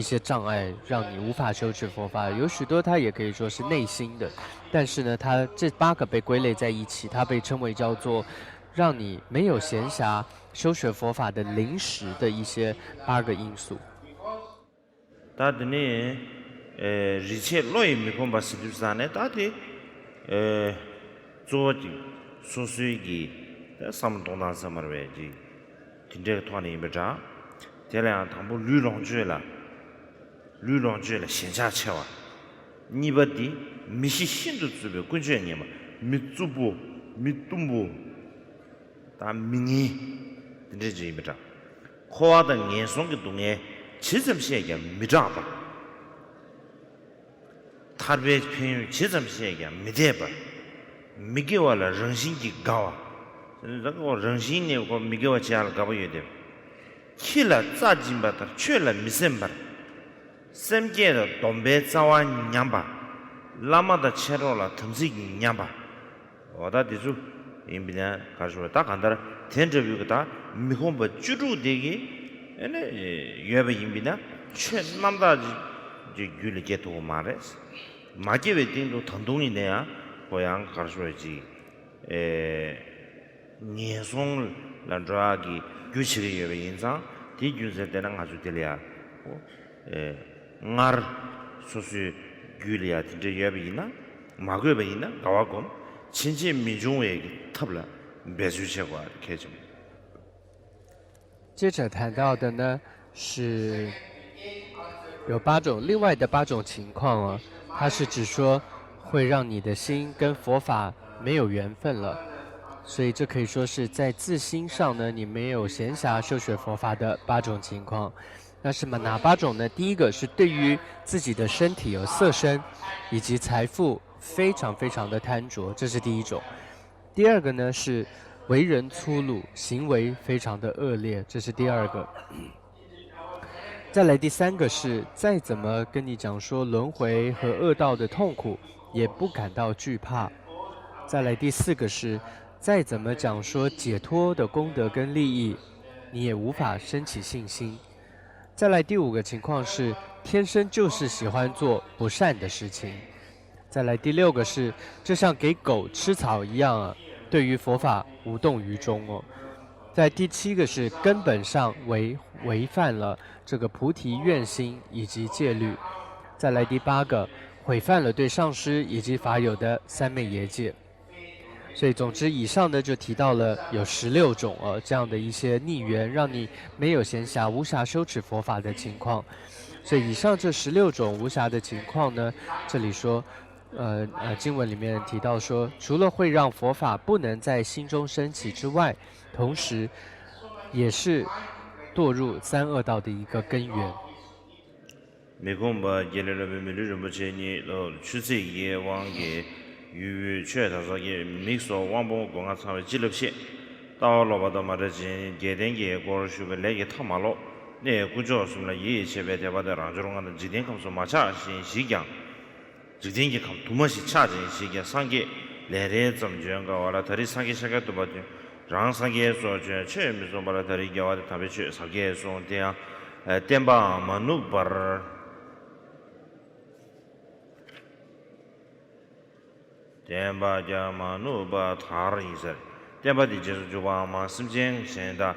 些障碍，让你无法修持佛法。有许多它也可以说是内心的，但是呢，它这8个被归类在一起，它被称为叫做让你没有闲暇修学佛法的临时的一些8个因素。다드네 리체 로이 미콘바 시두산에 다디 조지 소수이기 삼동단 사마르베지 진짜 토하는 임베자 대량 당부 류롱주라 신자체와 니버디 미시신도 주베 군주님아 미주부 미tum부 다 미니 진짜 임베자 코와다 년송의 동에 지점시에게 미자바 타르베 편유 지점시에게 미대바 미게와라 정신기 가와 저거 정신이 고 미게와 지알 가봐야 돼 키라 짜진바다 최라 미셈바 셈게도 돈베 자와 냠바 라마다 체로라 탐식 냠바 어다 디주 임비냐 가지고 딱 간다라 텐저뷰가 미홈바 주루되기 에네 예베 임비나 최남다 이제 귤게도 말레스 마게베 띵도 단동이 내야 고향 가르쳐야지 니송 란드라기 규칙이 예베 인상 디규세 때는 아주 들려 ngar 소수 귤이야 진짜 예비나 마그베이나 가와곰 진짜 민중에게 탑라 매주체과 개점 接着谈到的呢是有8种另外的8种情况啊，它是指说会让你的心跟佛法没有缘分了，所以这可以说是在自心上呢你没有闲暇修学佛法的8种情况。那是哪8种呢？第一个是对于自己的身体有色身以及财富非常的贪着，这是第一种。第二个呢是为人粗鲁，行为非常的恶劣，这是第二个。再来第3个是再怎么跟你讲说轮回和恶道的痛苦也不感到惧怕。再来第4个是再怎么讲说解脱的功德跟利益你也无法升起信心。再来第5个情况是天生就是喜欢做不善的事情。再来第6个是就像给狗吃草一样啊，对于佛法无动于衷哦。在第7个是根本上违犯了这个菩提愿心以及戒律。再来第8个毁犯了对上师以及法友的三昧耶戒。所以总之以上呢就提到了有16种这样的一些逆缘，让你没有闲暇无暇修持佛法的情况。所以以上这16种无暇的情况呢，这里说经文里面提到说，除了会让佛法不能在心中升起之外，同时也是堕入3恶道的一个根源。미공바 예레르베 미르르무체니 추세예 왕게 유 최다서게 믹소 왕봉 공화 참여 지럽시 다로바다 마르진 게den게 고르슈베 레게 타마로 네 구조스나 예체베 대바다 랑조롱하는 지된 감소 마차 신시경 지된게 감 두마시 차진 시경 상게 레레 점주가 와라 다리 상게 시작도 봐도 랑상게 소저 최미소 바라 다리 겨와다 타베치 상게 소대야 템바 마누버 템바 자마누바 타르이서 템바디 제주 주바마 심쟁 현다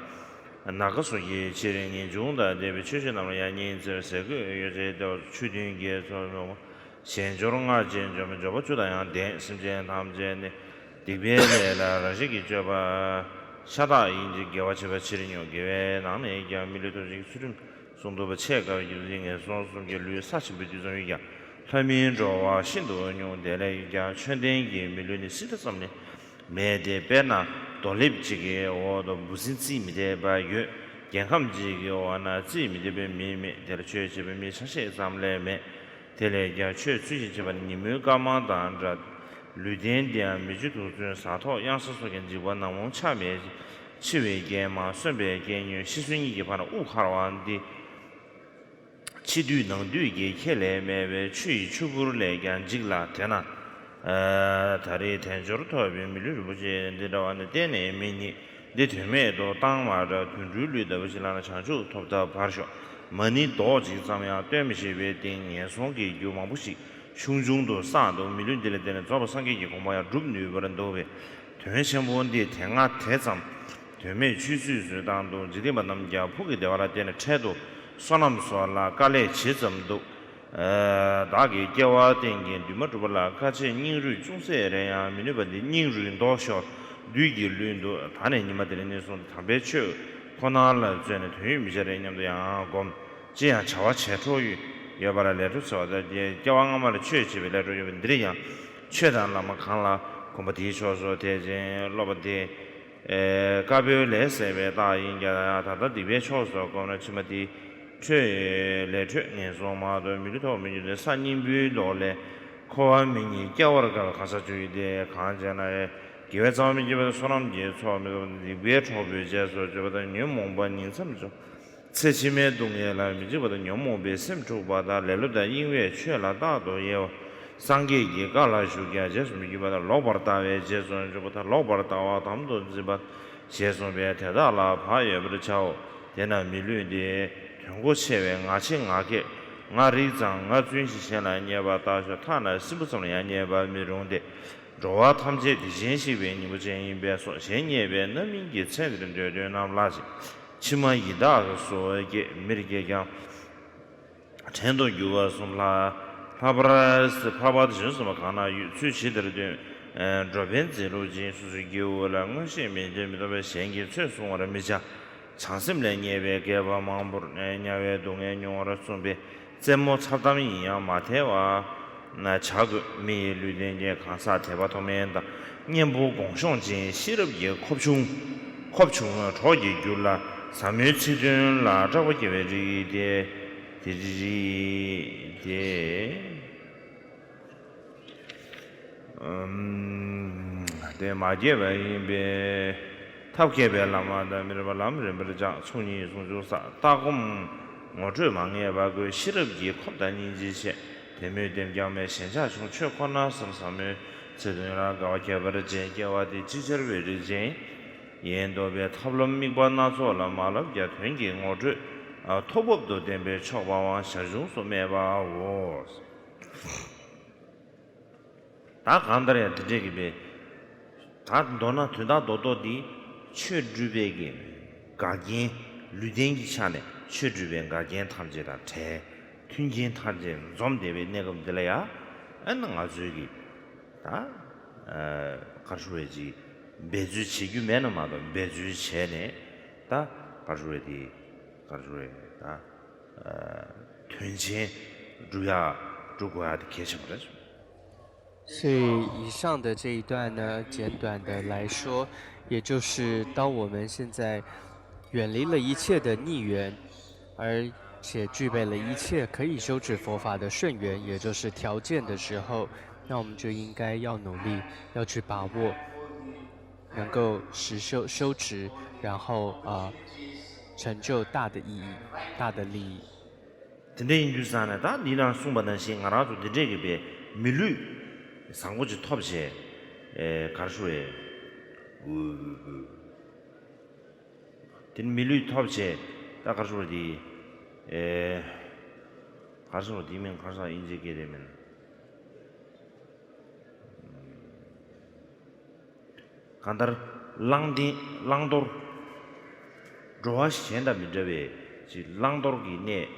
나가서예 지령인 중다 대비 최신나무 야니인저 세그 요제도 추딩게서 현조롱아 전좀 저거 주다야 대 심쟁 남제네 디베레라 라지기 저바 샤다 인지 개와체바 치리뇨 개외 나는 얘기야 밀려도지 수준 송도바 체가 유징에 송송게 류 사십비 주정이야 현민조와 신도용 대례야 천den기 밀려니 시트섬네 매대배나 돌립지게 오도 무슨 찌미데 바유 genham지게 와나 찌미데베 미미 대르체베 미 사세 잠레메 대례야 최수지지반 니무가마단자 류덴디아 미주도준 사토 양서소겐지 원나몬 차메 치웨게마 선베게뉴 시순이게 바로 우카라완디 치두 능두게 켈레메베 추이 추구르레간 직라 되나 다리 텐저토 비밀을 보지 데라와네 데네 미니 데테메도 땅마다 둔줄리다 버실라나 창조 톱다 바르쇼 머니 도지 자면 되미시베 딩예 송게 유망부시 흉중도 사도 밀륜들에 되는 저버 상계기 공부야 룹뉴버런도베 되면시원디 대nga 대점 되면 주수수 당도 지대만 남자 포기 되어라 되는 채도 소남소라 깔레 지점도 다게 겨와 땡긴 두마두발라 같이 닝루 중세래야 미니버디 닝루 도셔 류기 류도 다네 니마들네 손 담배추 코나라 전에 되게 미저래냐도 야곰 지야 차와 체토유 여바라레도 소다 제 겨왕아마를 취집이라도 여러분들이야 최단라마 칸라 콤바디 쇼소 대제 로바디 가베레세베 다인자 다다 디베 쇼소 고나 치마디 최 레트 년소마도 미르토 미르 산님비로레 코아민이 겨워가 가서 주의데 간잖아에 기회자미 집에서 소남지 처음에 위에 초비제서 저보다 녀몽반인 섬죠 세침의 동해라 미지보다 녀몽베 셈주바다 레르다 인외 최라다도 예 상계기 갈라슈게 제스미기보다 로버타웨 제존 저보다 로버타와 담도 집바 제존베 대다라 파예브르 차오 대나 밀류데 중국 체외 아칭아게 나리장 아준시시나 녀바다서 타나 스부성의 녀바 미롱데 조와 탐제 디진시베 니부젠이베 소신예베 너민기 체들은 되려나라지 치마 이다 소에게 미르게가 전도 유와 somla 파브라스 파바드 준스마 가나 유치시들의 조벤지로진 수수기오라 응시면제미도베 생기 최송어를 미자 장심래 예배 개바 마음부르 냐외 동에 용어를 준비 제모 차담이야 마태와 나 자그 미르된제 강사 대바토면다 년부 공성진 시럽이 컵충 저기 줄라 삼일치든 라자고 계획이데 디지데 데 마제베 탑게베 라마다 미르발람르르자 총이 송조사 다곰 어저망에 바고 시럽기 컵다니지세 대매된경매 신사중 최권나 섬섬에 제대로 가와케버제 개와디 지저베르제 yendobe tablom mikba naso la malab ya twengi ngoje tobob do dembe chawwa shajung so meba wo ta gandare tjegi ta dona tunda dododi chujubege gagin ludengi chane chujube gagin tamjeda te tunjin tamje zomdebe negomdelaya an ngazugi ta 가르쳐야지 매주 지구 매너마도 매주 전에 다 가르쳐야지 다 tunjin 주야 주고야的 계시거든요. 所以以上的这一段呢，简短的来说，也就是当我们现在远离了一切的逆缘，而且具备了一切可以修持佛法的顺缘，也就是条件的时候，那我们就应该要努力，要去把握，能够修持，然后成就大的意义、大的利益。 근데 인주산에 다 니랑 숨바는 신 알아도 되게 배 밀루 상고지 톱시 가르쇼에 된 밀루 톱시 다 가르쇼디 가르쇼 디면 가서 인지게 되면 간다르 랑도르 조아시 현다 민저베 지 랑도르기 네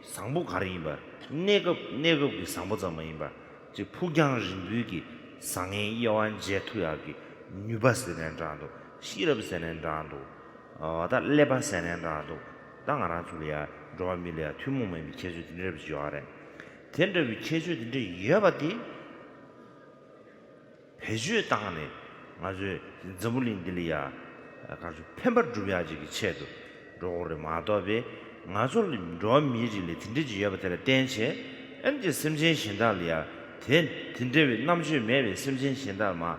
상부 가리바 내급 상부 점이바 지 푸경 진부기 상해 여완 제투야기 뉴바스는 자도 시럽스는 자도 다 레바스는 자도 당하나 줄이야 조아밀이야 튜모메 비케주 드르비 요아레 텐더 비케주 드르 이야바디 배주에 당하네 아주 점물린들이야 아주 펜버 주비아지기 체도 로르 마도베 나솔림 로미지리 틴디지 야바텔 댄체 엔지 심진 신달이야 된 틴데비 남주 매비 심진 신달마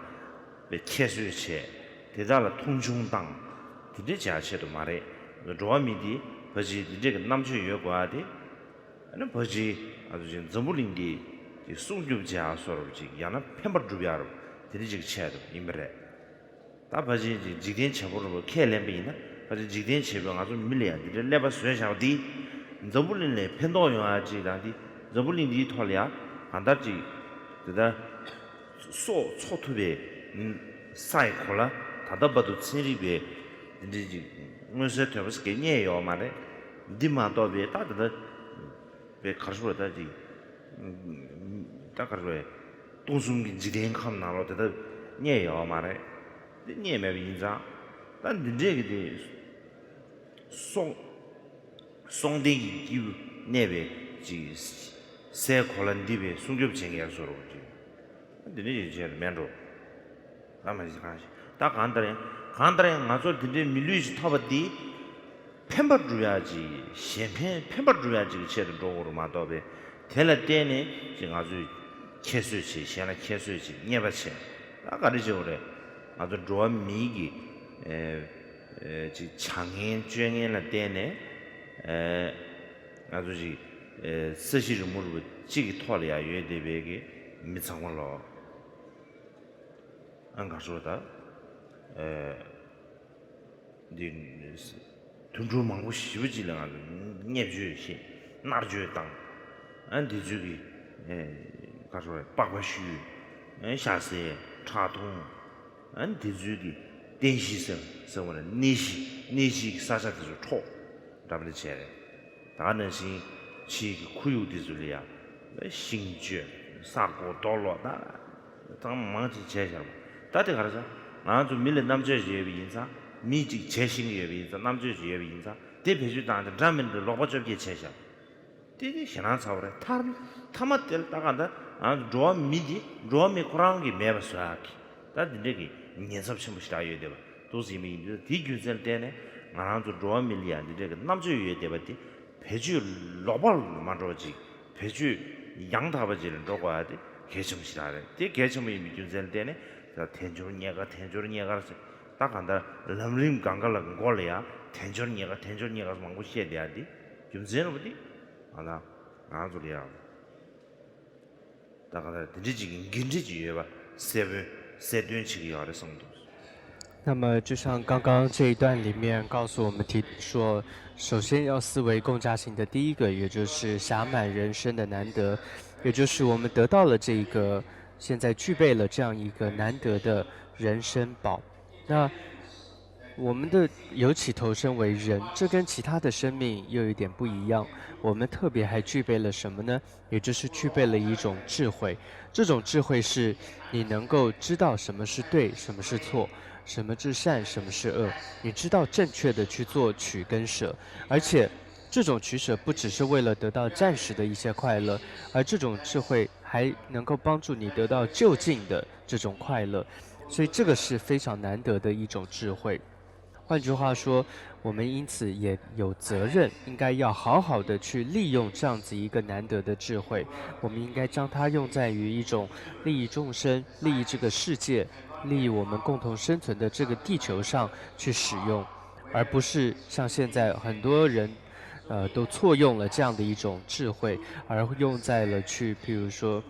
베 체수체 대달라 통중당 틴디 자체도 말해 로미디 버지 이제 남주 여과디 아니 버지 아주 좀 점물린디 송주자 소로지 야나 펜버 주비아로 틴디지 체도 임베레 다 버지 지긴 쳐보로 켈렘비나 아주 지된 제병 아주 밀려야 레바 수행하디 저불린네 펜도용아지라디 저불린디 털이야 한다지 그다 소 초투베 사이콜라 다다바도 친리베 인지지 무슨 때문에 게니에요 말에 디마도베 다다 베 가르쳐다지 大概说东松的几天看哪了，这都也要嘛嘞，也没印象，但你这个的松的有那边就三可能这边松就不钱也说了就，你这面着，俺们是看，大看的人，俺说这米律是他不的。편바 줘야지 편바 줘야지 그 체를 쪽으로 맞다베 텔라 때네 지금 아주 캐수치 시나 캐수치 녀바치 아가리죠 그래 아주 좋아 미기 지 장인 주행이나 때네 아주 지 스시를 모르고 지기 토리아 예대베게 미상을로 안 가서다 tunju mangu shivu ji la nyeb ju shi nar ju dang an de ju gi ka shuo ba ba shu xia se cha tong an de ju gi den xi se wo ni xi sa sa de ju chuo da bu che le da ne xin qi ku yu de zu li ya xin ju sa go do lo da dang mang ji che xia da de ga sa na ju mi le nam je ye bi yin sa 미직 재신의 예비인사 남주의 예비인사 대표주단한테 라면을 로버접게 채셔 되게 희한한 사월에 타마텔 따간다 아 좋아 미디 좋아 미코랑기 매버스하기 다들이 년섭심 무시다 예대바 도시미 디규전 때네 나랑도 좋아 밀리아 이제 남주의 예대바디 배주 로벌 만들어지 배주 양다버지를 넣어야 돼 개점시라래 대 개점이 미규전 때네 텐조는 얘가 딱 한다 람림 강가라 걸려야 텐전이가 망고 시에야디 좀제는 어디 하나 나줄이야 다가다 드지긴 긴지지에 봐 세드치기 알아 성도 那么就像刚刚这一段里面告诉我们说，首先要思维共家行的第一个，也就是暇满人生的难得，也就是我们得到了这个，现在具备了这样一个难得的人生宝。那我们的有起投身为人，这跟其他的生命又有一点不一样。我们特别还具备了什么呢？也就是具备了一种智慧。这种智慧是你能够知道什么是对，什么是错，什么是善，什么是恶。你知道正确的去做取跟舍，而且这种取舍不只是为了得到暂时的一些快乐，而这种智慧还能够帮助你得到就近的这种快乐。所以这个是非常难得的一种智慧。换句话说，我们因此也有责任，应该要好好的去利用这样子一个难得的智慧。我们应该将它用在于一种利益众生、利益这个世界、利益我们共同生存的这个地球上去使用，而不是像现在很多人都错用了这样的一种智慧，而用在了去譬如说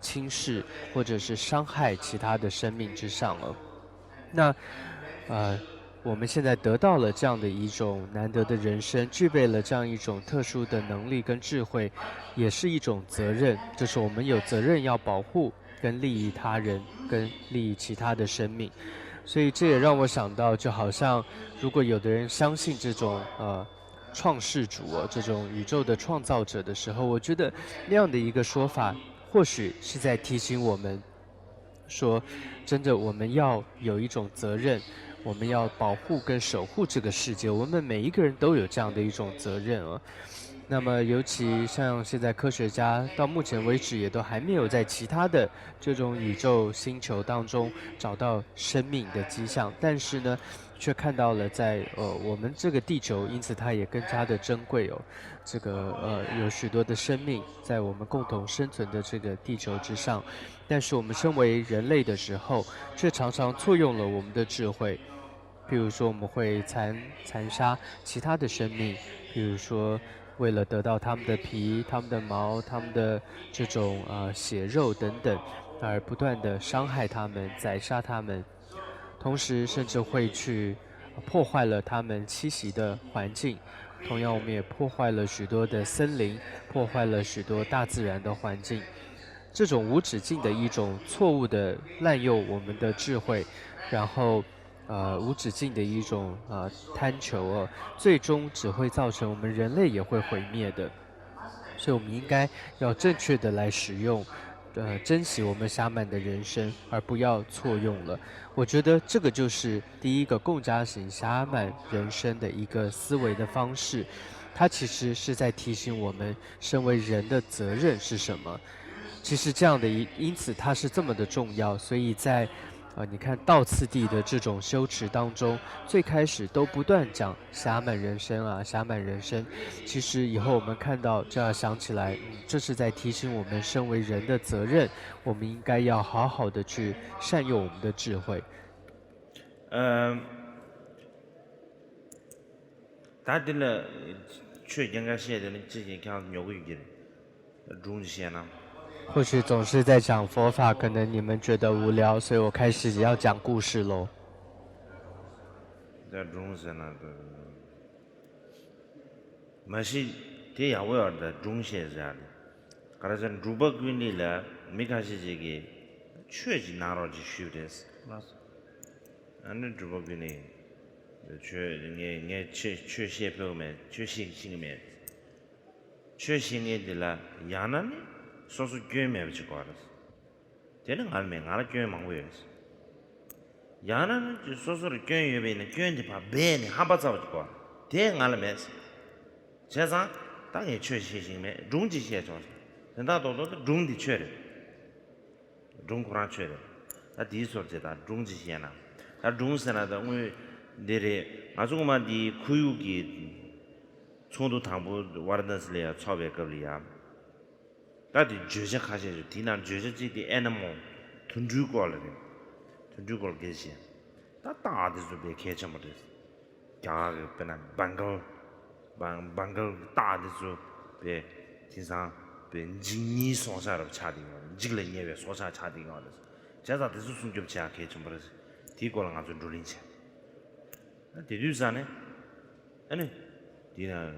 轻视或者是伤害其他的生命之上了。那我们现在得到了这样的一种难得的人生，具备了这样一种特殊的能力跟智慧，也是一种责任，就是我们有责任要保护跟利益他人，跟利益其他的生命。所以这也让我想到，就好像如果有的人相信这种创世主这种宇宙的创造者的时候，我觉得那样的一个说法，或许是在提醒我们说，真的我们要有一种责任。我们要保护跟守护这个世界，我们每一个人都有这样的一种责任啊。那么尤其像现在科学家到目前为止也都还没有在其他的这种宇宙星球当中找到生命的迹象，但是呢却看到了在我们这个地球，因此它也更加的珍贵哦。这个有许多的生命在我们共同生存的这个地球之上，但是我们身为人类的时候，却常常错用了我们的智慧。譬如说我们会残杀其他的生命，譬如说为了得到他们的皮、他们的毛、他们的这种血肉等等，而不断的伤害他们、宰杀他们，同时甚至会去破坏了他们栖息的环境。同样，我们也破坏了许多的森林，破坏了许多大自然的环境。这种无止境的一种错误的滥用我们的智慧，然后无止境的一种贪求最终只会造成我们人类也会毁灭的。所以我们应该要正确的来使用，珍惜我们暇满的人生，而不要错用了。我觉得这个就是第一个共家型暇满人生的一个思维的方式，它其实是在提醒我们身为人的责任是什么。其实这样的因此它是这么的重要，所以在你看道次第的这种修持当中，最开始都不断讲暇满人生啊，暇满人生。其实以后我们看到，就要想起来，这是在提醒我们身为人的责任，我们应该要好好的去善用我们的智慧。다들 최경가시에는 지금 그냥 요구이기를 중시에나 或许总是在讲佛法，可能你们觉得无聊，所以我开始要讲故事喽。在중시에나 마시 대야워的중시에서 그래서 루버군이라 미카시지기 최지 나로지 쉬우데스 아니 루버군이 최 표면 최신심에 최신에들라 야나니 소수 교회에 비치고 알았어. 되는 알면 알아 교회 망고였어. 야나는 소수를 교회 옆에 있는 교회인데 봐 매니 하바자고 거. 대응 알면 제사 땅에 최신심에 중지시에 줘. 나도 중디 최래. 중고라 최래. 다 디소르제다 중지시에나. 다 중세나다 우리 내래 아주고만 디 구육이 총도 당부 와르던스래야 처배 걸리야 다디 주제 가셔 디난 주제지디 애니멀 둔주고를 둔주고 계시 다 다디서 배 개점을 야 그나 방글 다디서 배 진상 벤진이 소사로 차디고 지글에 예외 소사 차디고 제가 대수 숨겹지 않게 좀 버려서 디고랑 아주 누린지 대류산에 아니 디나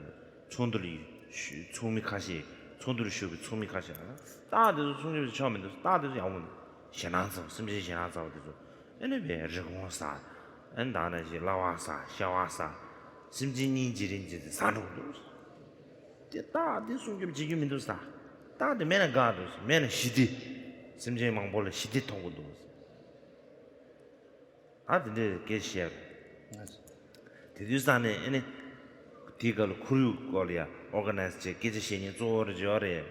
촌들이 총미 가시 촌들이 쉬고 총미 가시 하나 다들 총미 처음에도 다들 야문 신앙서 심지 신앙서 그래서 아니 왜 저거사 안다나지 라와사 샤와사 심지 니지린지 산도도 다들 총미 지금도 사 다들 맨 가도 맨 시디 심지 망볼 시디 통고도 다들 계시야 대두산에 에네 디걸 크루 걸이야 오가나이즈 제 기지신이 조르죠래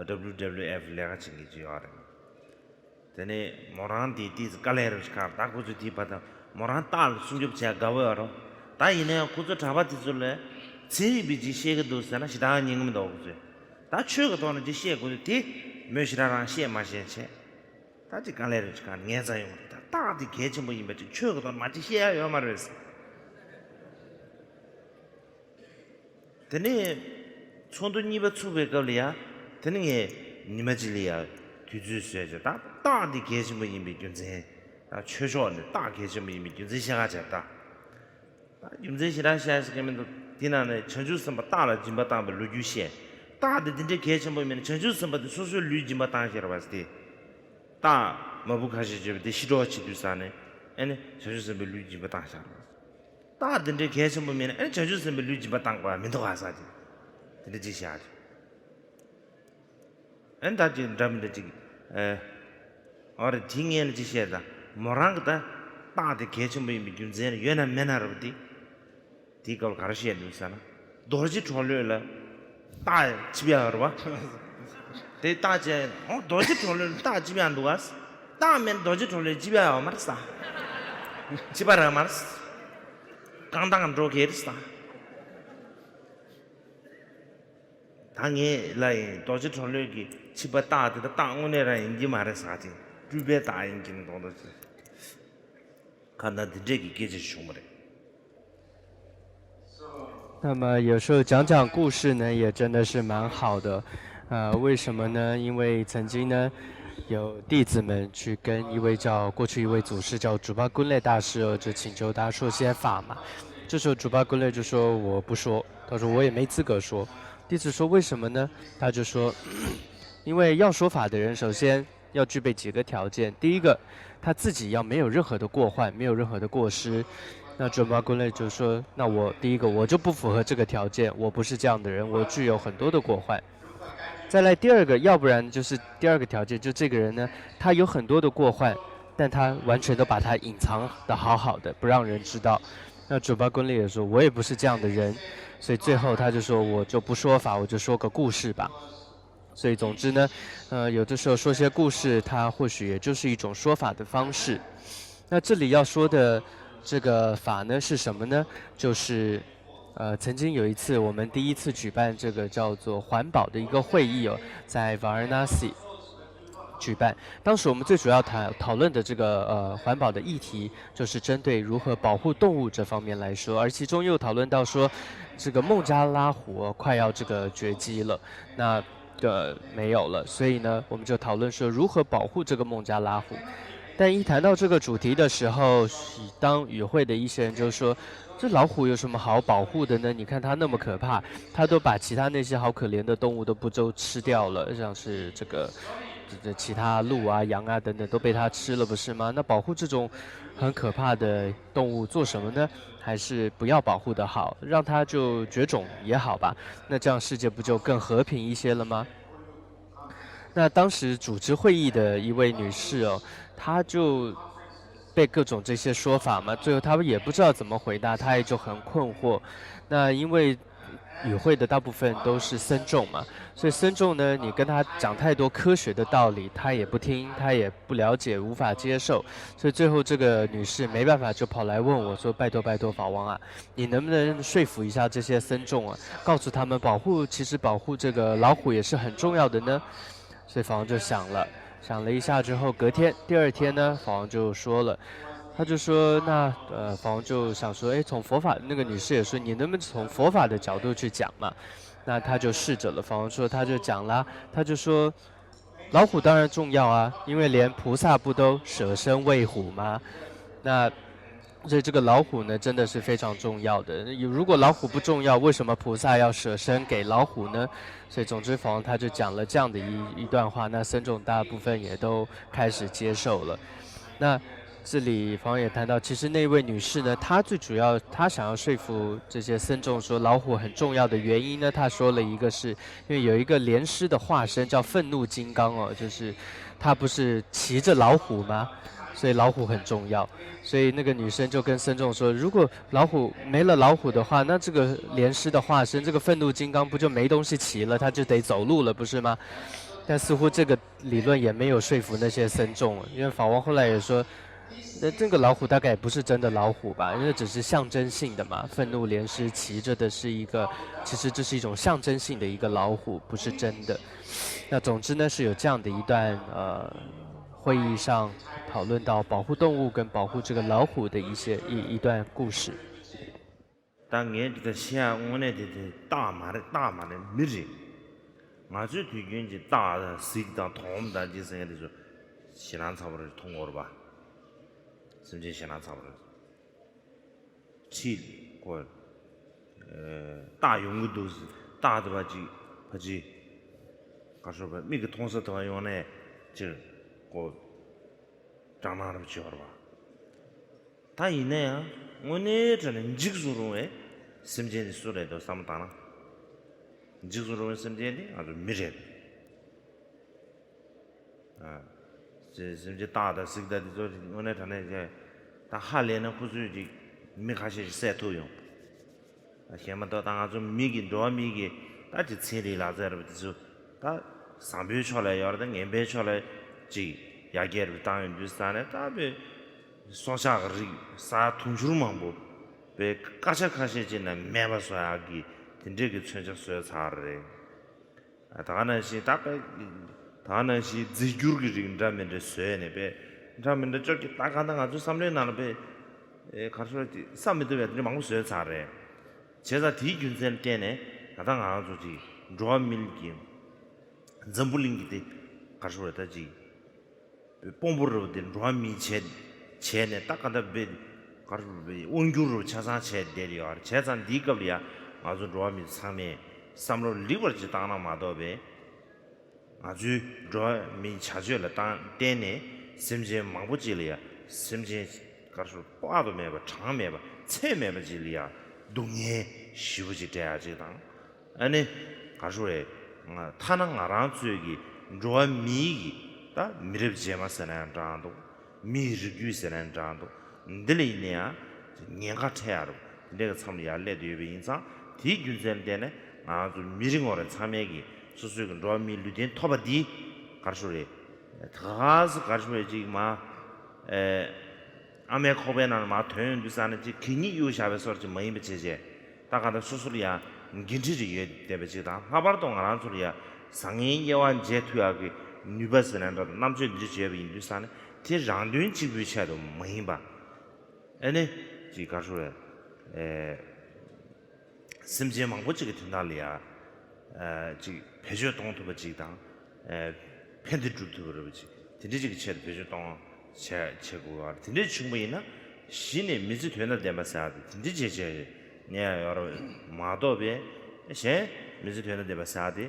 WWF 레가 챙기지요래 데네 모란디 디즈 갈레르스 카 다고즈 디바다 모란 딸 숨겹지야 가워요 다 이네 고저 잡아디줄래 제비지 시에도 사나 시다 닝음도 오고 다 추가 돈은 지 시에고 디 메시라랑 시에 마시체 다지 갈레르스 카 녀자요 다디 개체 뭐 이메 추가 돈 마치 시에요 말했어 데네 촌도 니바 추베 걸이야 데네 게 니마질이야 규주셔야 다 다디 개체 뭐 이메 준세 다 최소한의 다 개체 뭐 이메 준세 시작하자 임제시라 시야스 게면도 디나네 전주선바 따라 짐바 따바 루주시에 다디 딘데 개체 뭐면 전주선바도 소소 루지마 따시라 봤을 때다 마부카시 데 시로치 두사네 아니 전주선바 루지마 따시라 다든지 계속 보면 아니 저주스 밀리지 못한 거야 민도 가사지 근데 지시하지 엔다지 담든지 어리 딩에는 지시하다 뭐랑다 다데 계속 보면 민준제 연아 맨하르디 디걸 가르시에 누사나 도르지 돌려라 다 집에 알아봐 대 다제 도르지 돌려 다 집에 안 두었어 다면 도르지 돌려 집에 와 말았어 집에 와 말았어 강당한 로게르스다 당에 라이 도지 돌려기 집에 따뜻한 땅원에라 인지 말해서지 주변에 다 인기는 도도지 간다 드제기 계지 shum래 那么有时候讲讲故事呢，也真的是蛮好的，为什么呢？因为曾经呢，有弟子们去跟过去一位祖师叫主巴กุเล大师，就请求他说些法嘛。这时候主巴กุเล就说我不说，他说我也没资格说。弟子说为什么呢？他就说，因为要说法的人，首先要具备几个条件。第一个，他自己要没有任何的过患，没有任何的过失。那准巴滚类就说，那我第一个我就不符合这个条件，我不是这样的人，我具有很多的过患。再来第二个，要不然就是第二个条件，就这个人呢，他有很多的过患，但他完全都把它隐藏的好好的，不让人知道。那准巴滚类也说，我也不是这样的人，所以最后他就说，我就不说法，我就说个故事吧。所以总之呢，有的时候说些故事，它或许也就是一种说法的方式。那这里要说的这个法呢是什么呢？就是曾经有一次我们第一次举办这个叫做环保的一个会议哦，在 Varanasi 举办。当时我们最主要讨论的这个环保的议题，就是针对如何保护动物这方面来说，而其中又讨论到说，这个孟加拉虎快要这个绝迹了，那没有了，所以呢，我们就讨论说如何保护这个孟加拉虎。但一谈到这个主题的时候，当与会的一些人就说，这老虎有什么好保护的呢？你看它那么可怕，它都把其他那些好可怜的动物都吃掉了，像是这其他鹿啊、羊啊等等都被它吃了，不是吗？那保护这种很可怕的动物做什么呢？还是不要保护的好，让它就绝种也好吧？那这样世界不就更和平一些了吗？那当时主持会议的一位女士哦，她就被各种这些说法嘛，最后她也不知道怎么回答，她也就很困惑。那因为与会的大部分都是僧众嘛，所以僧众呢，你跟他讲太多科学的道理，他也不听，他也不了解，无法接受。所以最后这个女士没办法，就跑来问我说：“拜托拜托，法王啊，你能不能说服一下这些僧众啊，告诉他们其实保护这个老虎也是很重要的呢？”所以法王就想了一下之后，第二天呢，法王就说了，他就说那法王就想说，哎，从佛法那个女士也说，你能不能从佛法的角度去讲嘛？那他就试着了，法王说他就讲啦，他就说老虎当然重要啊，因为连菩萨不都舍身喂虎吗？那所以这个老虎呢，真的是非常重要的。如果老虎不重要，为什么菩萨要舍身给老虎呢？所以总之，法王他就讲了这样的一段话，那僧众大部分也都开始接受了。那这里法王也谈到，其实那位女士呢，她最主要她想要说服这些僧众说老虎很重要的原因呢，她说了一个是因为有一个莲师的化身叫愤怒金刚哦，就是他不是骑着老虎吗？所以老虎很重要。所以那个女生就跟僧众说，如果没了老虎的话，那这个莲师的化身，这个愤怒金刚不就没东西骑了，他就得走路了，不是吗？但似乎这个理论也没有说服那些僧众，因为法王后来也说，那这个老虎大概也不是真的老虎吧，因为只是象征性的嘛。愤怒莲师骑着的是其实这是一种象征性的一个老虎，不是真的。那总之呢，是有这样的一段会议上讨论到保护动物跟保护这个老虎的一段故事。当年这个下我呢的大马的没人，我就对原来大的谁当同的就是的说，西南差不多通过了吧？是不是西南差不多？七过大用的都是大的吧就，他说吧，每个同事都要用呢，就我长大了去了吧？他以内啊，我呢这能几个数容哎，身边的数来都什么大呢？几个数容身边的啊就没人，啊，这身边大的谁的说我呢他那个，他下来呢或许就没开始晒头用，啊，现在到当下就米给多米给，他就村里拉在了就，他上边出来要了，他岸边出来。这亚给的当然就是啥呢？他被双下个人啥通出嘛不，被咔嚓进来没把说亚给，听这个村就说差了嘞。啊，他那是自己个人咱们的说呢呗，咱们的这个大家那个就上面那了呗，看出来的上面都别的忙说差嘞。现在提军在点呢，他当俺做的专门的，真不灵的，看出来他这。pombu로 den rami chene takada be karbe onguru chasan che derior chesan digablia azu rami same samro liver ji tana madobe azu rami chaje la tan dene simje mangbuji le simje karsu pado me ba chang me ba 체매버지리야 동해 시부지 돼야지당 아니 가수래 타는 아랑 주기 좋아 미기 다 미르지마스는 장도 미르규스는 장도 늘리냐 년가 태야로 내가 참 yar래도 인상 뒤 균전되네 아주 미링어를 참여기 수수익은 좋아 미르된 토바디 가수래 다스 가수래 지금 아메 코베나는 마 토연 두산지 기니 유샤베서 좀 많이 bejeje 다가다 수술이야 긴지지 대베지다 하바르동 안 소리야 상인 예완 제투야기 뉴버스는 남주 지제비 인두산에 티 장륜 지부샤도 많이 봐 아니 지 가수래 심지어 망고지게 된다리야 지 배주 동토버 지당 팬들 줄도 그러지 진짜지 그 배주 동 최고가 근데 충분히나 신의 미지 되는 데마사 근데 제제 네 여러 마도베 셰 미지 되는 데마사디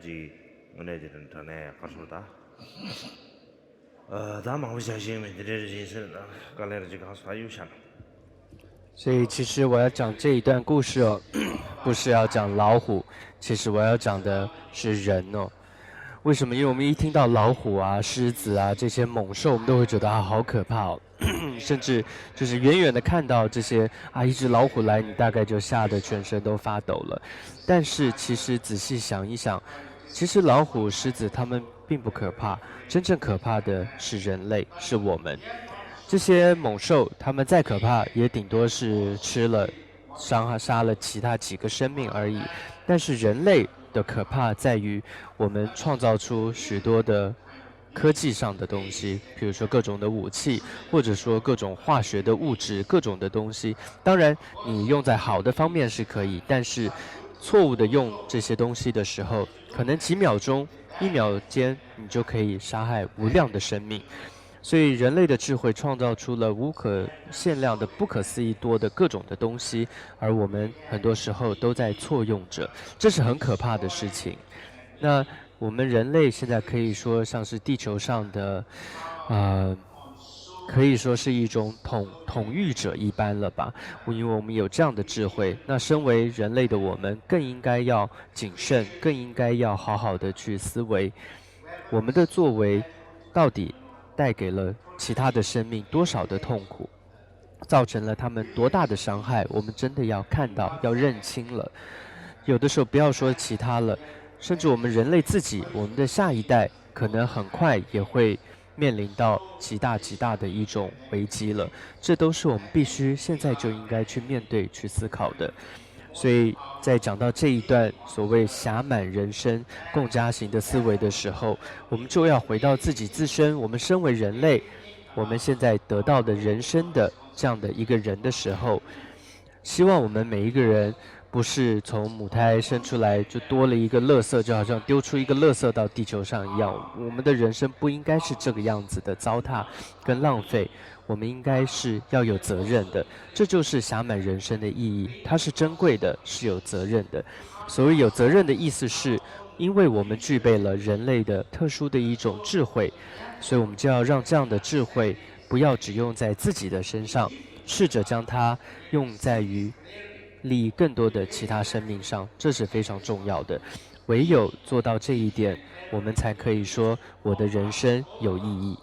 지 오늘들은 전에 가서다 다만我相信这人生刚来的这个好啥有想所以其实我要讲这一段故事哦，不是要讲老虎，其实我要讲的是人哦。为什么？因为我们一听到老虎啊、狮子啊这些猛兽，我们都会觉得啊好可怕哦，甚至就是远远的看到这些啊一只老虎来，你大概就吓得全身都发抖了。但是其实仔细想一想，其实老虎、狮子它们并不可怕，真正可怕的是人类，是我们。这些猛兽，它们再可怕，也顶多是吃了、杀了其他几个生命而已。但是人类的可怕在于，我们创造出许多的科技上的东西，比如说各种的武器，或者说各种化学的物质，各种的东西。当然，你用在好的方面是可以，但是错误的用这些东西的时候，可能几秒钟、1秒间，你就可以杀害无量的生命。所以人类的智慧创造出了无可限量的、不可思议多的各种的东西，而我们很多时候都在错用着，这是很可怕的事情。那我们人类现在可以说像是地球上的，可以说是一种统御者一般了吧？因为我们有这样的智慧，那身为人类的我们更应该要谨慎，更应该要好好的去思维，我们的作为到底带给了其他的生命多少的痛苦，造成了他们多大的伤害，我们真的要看到，要认清了。有的时候不要说其他了，甚至我们人类自己，我们的下一代可能很快也会面临到极大的一种危机了，这都是我们必须现在就应该去面对、去思考的。所以在讲到这一段所谓暇满人生共家型的思维的时候，我们就要回到自己自身，我们身为人类，我们现在得到的人生的这样的一个人的时候，希望我们每一个人不是从母胎生出来就多了一个垃圾，就好像丢出一个垃圾到地球上一样，我们的人生不应该是这个样子的糟蹋跟浪费，我们应该是要有责任的，这就是暇满人生的意义，它是珍贵的，是有责任的。所谓有责任的意思是，因为我们具备了人类的特殊的一种智慧，所以我们就要让这样的智慧不要只用在自己的身上，试着将它用在于利益更多的其他生命上，这是非常重要的。唯有做到这一点，我们才可以说我的人生有意义。